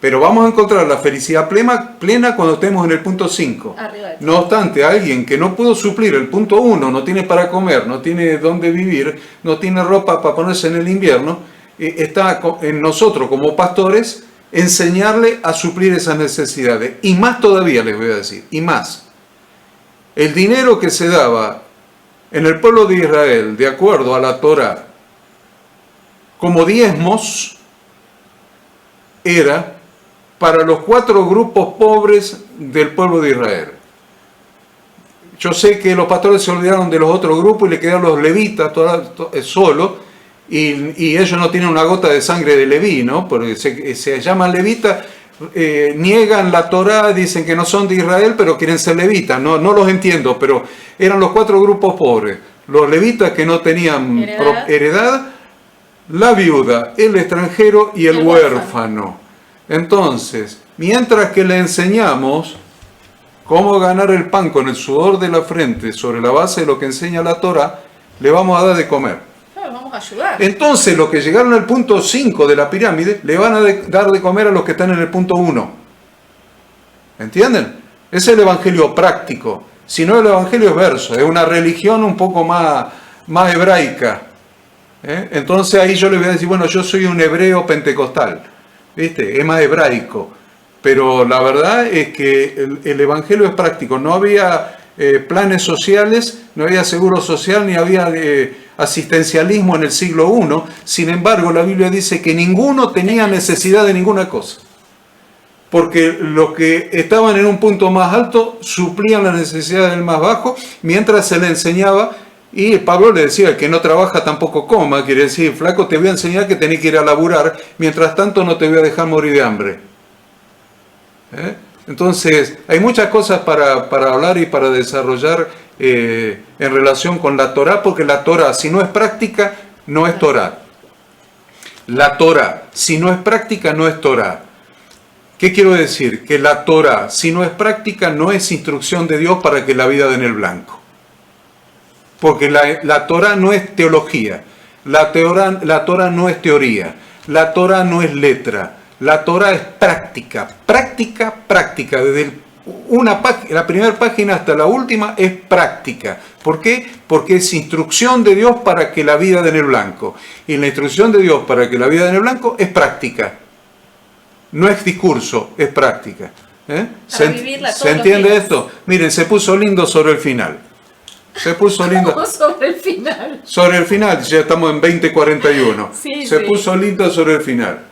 pero vamos a encontrar la felicidad plena cuando estemos en el punto 5. No obstante, alguien que no pudo suplir el punto 1, no tiene para comer, no tiene dónde vivir, no tiene ropa para ponerse en el invierno, está en nosotros como pastores enseñarle a suplir esas necesidades. Y más todavía les voy a decir, y más. El dinero que se daba en el pueblo de Israel, de acuerdo a la Torá, como diezmos, era para los 4 grupos pobres del pueblo de Israel. Yo sé que los pastores se olvidaron de los otros grupos y le quedaron los levitas solo, y ellos no tienen una gota de sangre de Leví, ¿no? Porque se llaman levitas, niegan la Torá, dicen que no son de Israel, pero quieren ser levitas. No los entiendo, pero eran los 4 grupos pobres. Los levitas que no tenían heredad, la viuda, el extranjero y el huérfano. Entonces, mientras que le enseñamos cómo ganar el pan con el sudor de la frente sobre la base de lo que enseña la Torá, le vamos a dar de comer. Vamos a ayudar. Entonces, los que llegaron al punto 5 de la pirámide, le van a dar de comer a los que están en el punto 1. ¿Entienden? Ese es el evangelio práctico. Si no, el evangelio es verso, es una religión un poco más hebraica. Entonces ahí yo le voy a decir, bueno, yo soy un hebreo pentecostal. ¿Viste? Es más hebraico. Pero la verdad es que el evangelio es práctico. No había planes sociales, no había seguro social, ni había asistencialismo en el siglo I. Sin embargo, la Biblia dice que ninguno tenía necesidad de ninguna cosa. Porque los que estaban en un punto más alto suplían las necesidades del más bajo, mientras se le enseñaba, y Pablo le decía, el que no trabaja tampoco coma, quiere decir, flaco, te voy a enseñar que tenés que ir a laburar, mientras tanto no te voy a dejar morir de hambre. Entonces, hay muchas cosas para hablar y para desarrollar en relación con la Torá, porque la Torá, si no es práctica, no es Torá. La Torá, si no es práctica, no es Torá. ¿Qué quiero decir? Que la Torá, si no es práctica, no es instrucción de Dios para que la vida den el blanco. Porque la Torá no es teología, la Torá no es teoría, la Torá no es letra, la Torá es práctica, práctica, desde la primera página hasta la última es práctica. ¿Por qué? Porque es instrucción de Dios para que la vida den el blanco. Y la instrucción de Dios para que la vida den el blanco es práctica. No es discurso, es práctica. ¿Se entiende esto? Miren, se puso lindo sobre el final. Se puso lindo. Sobre el final. Sobre el final, ya estamos en 20:41. Sí, se puso lindo sobre el final.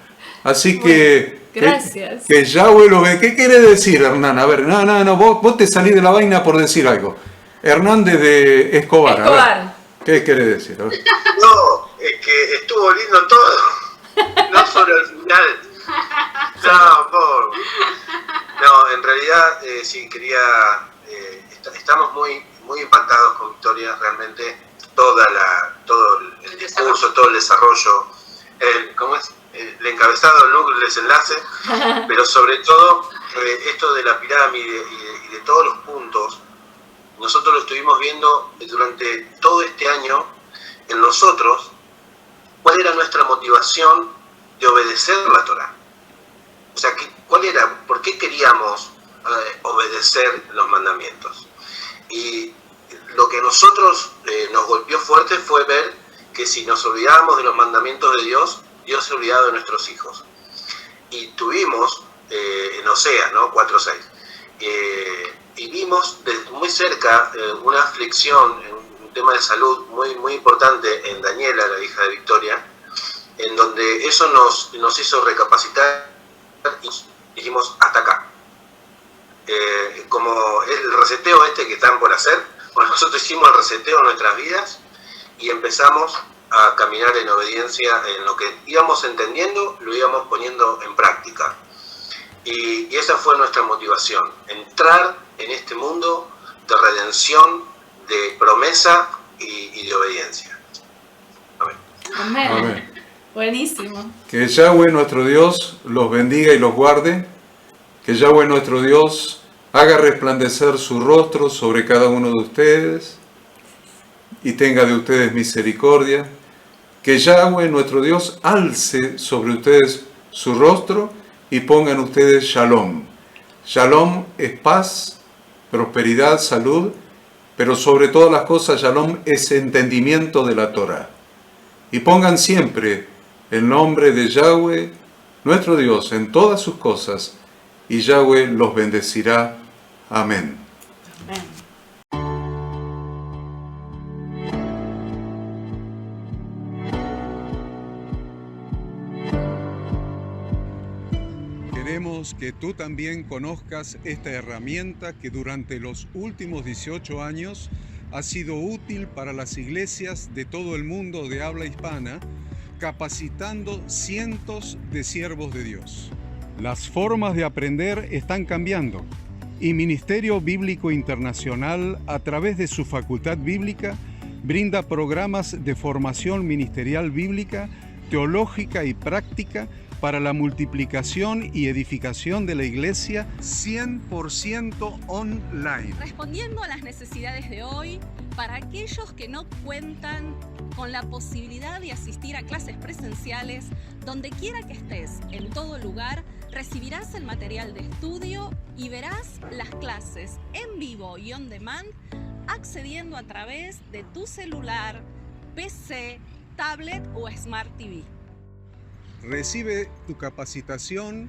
Así que. Gracias. Que Yahweh lo ve. ¿Qué quiere decir, Hernán? A ver, no, vos te salís de la vaina por decir algo. Hernández de Escobar. A ver, ¿qué quiere decir? A ver. No, es que estuvo lindo todo. No solo el final. No, en realidad sí quería. Estamos muy impactados con Victoria, realmente todo el discurso, todo el desarrollo, el encabezado, el núcleo, el desenlace, pero sobre todo esto de la pirámide y de todos los puntos, nosotros lo estuvimos viendo durante todo este año en nosotros, cuál era nuestra motivación de obedecer la Torá. O sea, ¿cuál era? ¿Por qué queríamos obedecer los mandamientos? Y lo que a nosotros nos golpeó fuerte fue ver que si nos olvidábamos de los mandamientos de Dios, Dios se olvidaba de nuestros hijos. Y tuvimos en Oseas, ¿no? 4:6, y vimos desde muy cerca una aflicción, un tema de salud muy importante en Daniela, la hija de Victoria, en donde eso nos hizo recapacitar y dijimos, hasta acá. Como el reseteo que están por hacer, bueno, nosotros hicimos el reseteo en nuestras vidas y empezamos a caminar en obediencia en lo que íbamos entendiendo, lo íbamos poniendo en práctica. Y esa fue nuestra motivación, entrar en este mundo de redención, de promesa y de obediencia. Amén. Amén. Buenísimo. Que Yahweh nuestro Dios los bendiga y los guarde. Que Yahweh nuestro Dios haga resplandecer su rostro sobre cada uno de ustedes y tenga de ustedes misericordia. Que Yahweh nuestro Dios alce sobre ustedes su rostro y ponga en ustedes Shalom. Shalom es paz, prosperidad, salud, pero sobre todas las cosas Shalom es entendimiento de la Torá. Y pongan siempre el nombre de Yahweh nuestro Dios en todas sus cosas, y Yahweh los bendecirá. Amén. Amén. Queremos que tú también conozcas esta herramienta que durante los últimos 18 años ha sido útil para las iglesias de todo el mundo de habla hispana, capacitando cientos de siervos de Dios. Las formas de aprender están cambiando y Ministerio Bíblico Internacional, a través de su facultad bíblica, brinda programas de formación ministerial bíblica, teológica y práctica para la multiplicación y edificación de la iglesia 100% online. Respondiendo a las necesidades de hoy, para aquellos que no cuentan con la posibilidad de asistir a clases presenciales, donde quiera que estés, en todo lugar, recibirás el material de estudio y verás las clases en vivo y on demand, accediendo a través de tu celular, PC, tablet o Smart TV. Recibe tu capacitación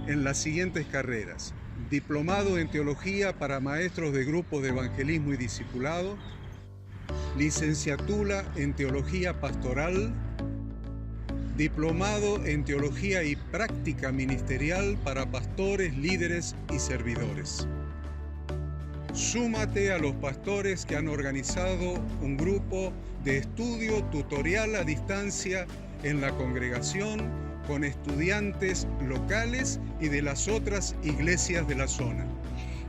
en las siguientes carreras: diplomado en teología para maestros de grupos de evangelismo y discipulado, licenciatura en teología pastoral, diplomado en teología y práctica ministerial para pastores, líderes y servidores. Súmate a los pastores que han organizado un grupo de estudio tutorial a distancia en la congregación con estudiantes locales y de las otras iglesias de la zona.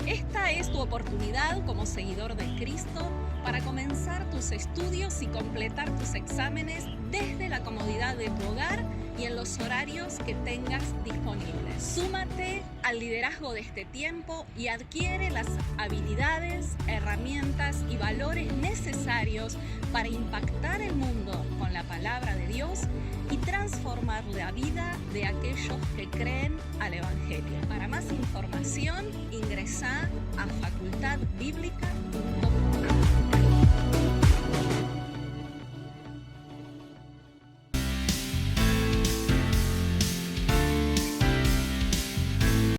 Esta es tu oportunidad como seguidor de Cristo para comenzar tus estudios y completar tus exámenes desde la comodidad de tu hogar y en los horarios que tengas disponibles. Súmate al liderazgo de este tiempo y adquiere las habilidades, herramientas y valores necesarios para impactar el mundo con la palabra de Dios y transformar la vida de aquellos que creen al Evangelio. Para más información, ingresá a facultadbiblica.com.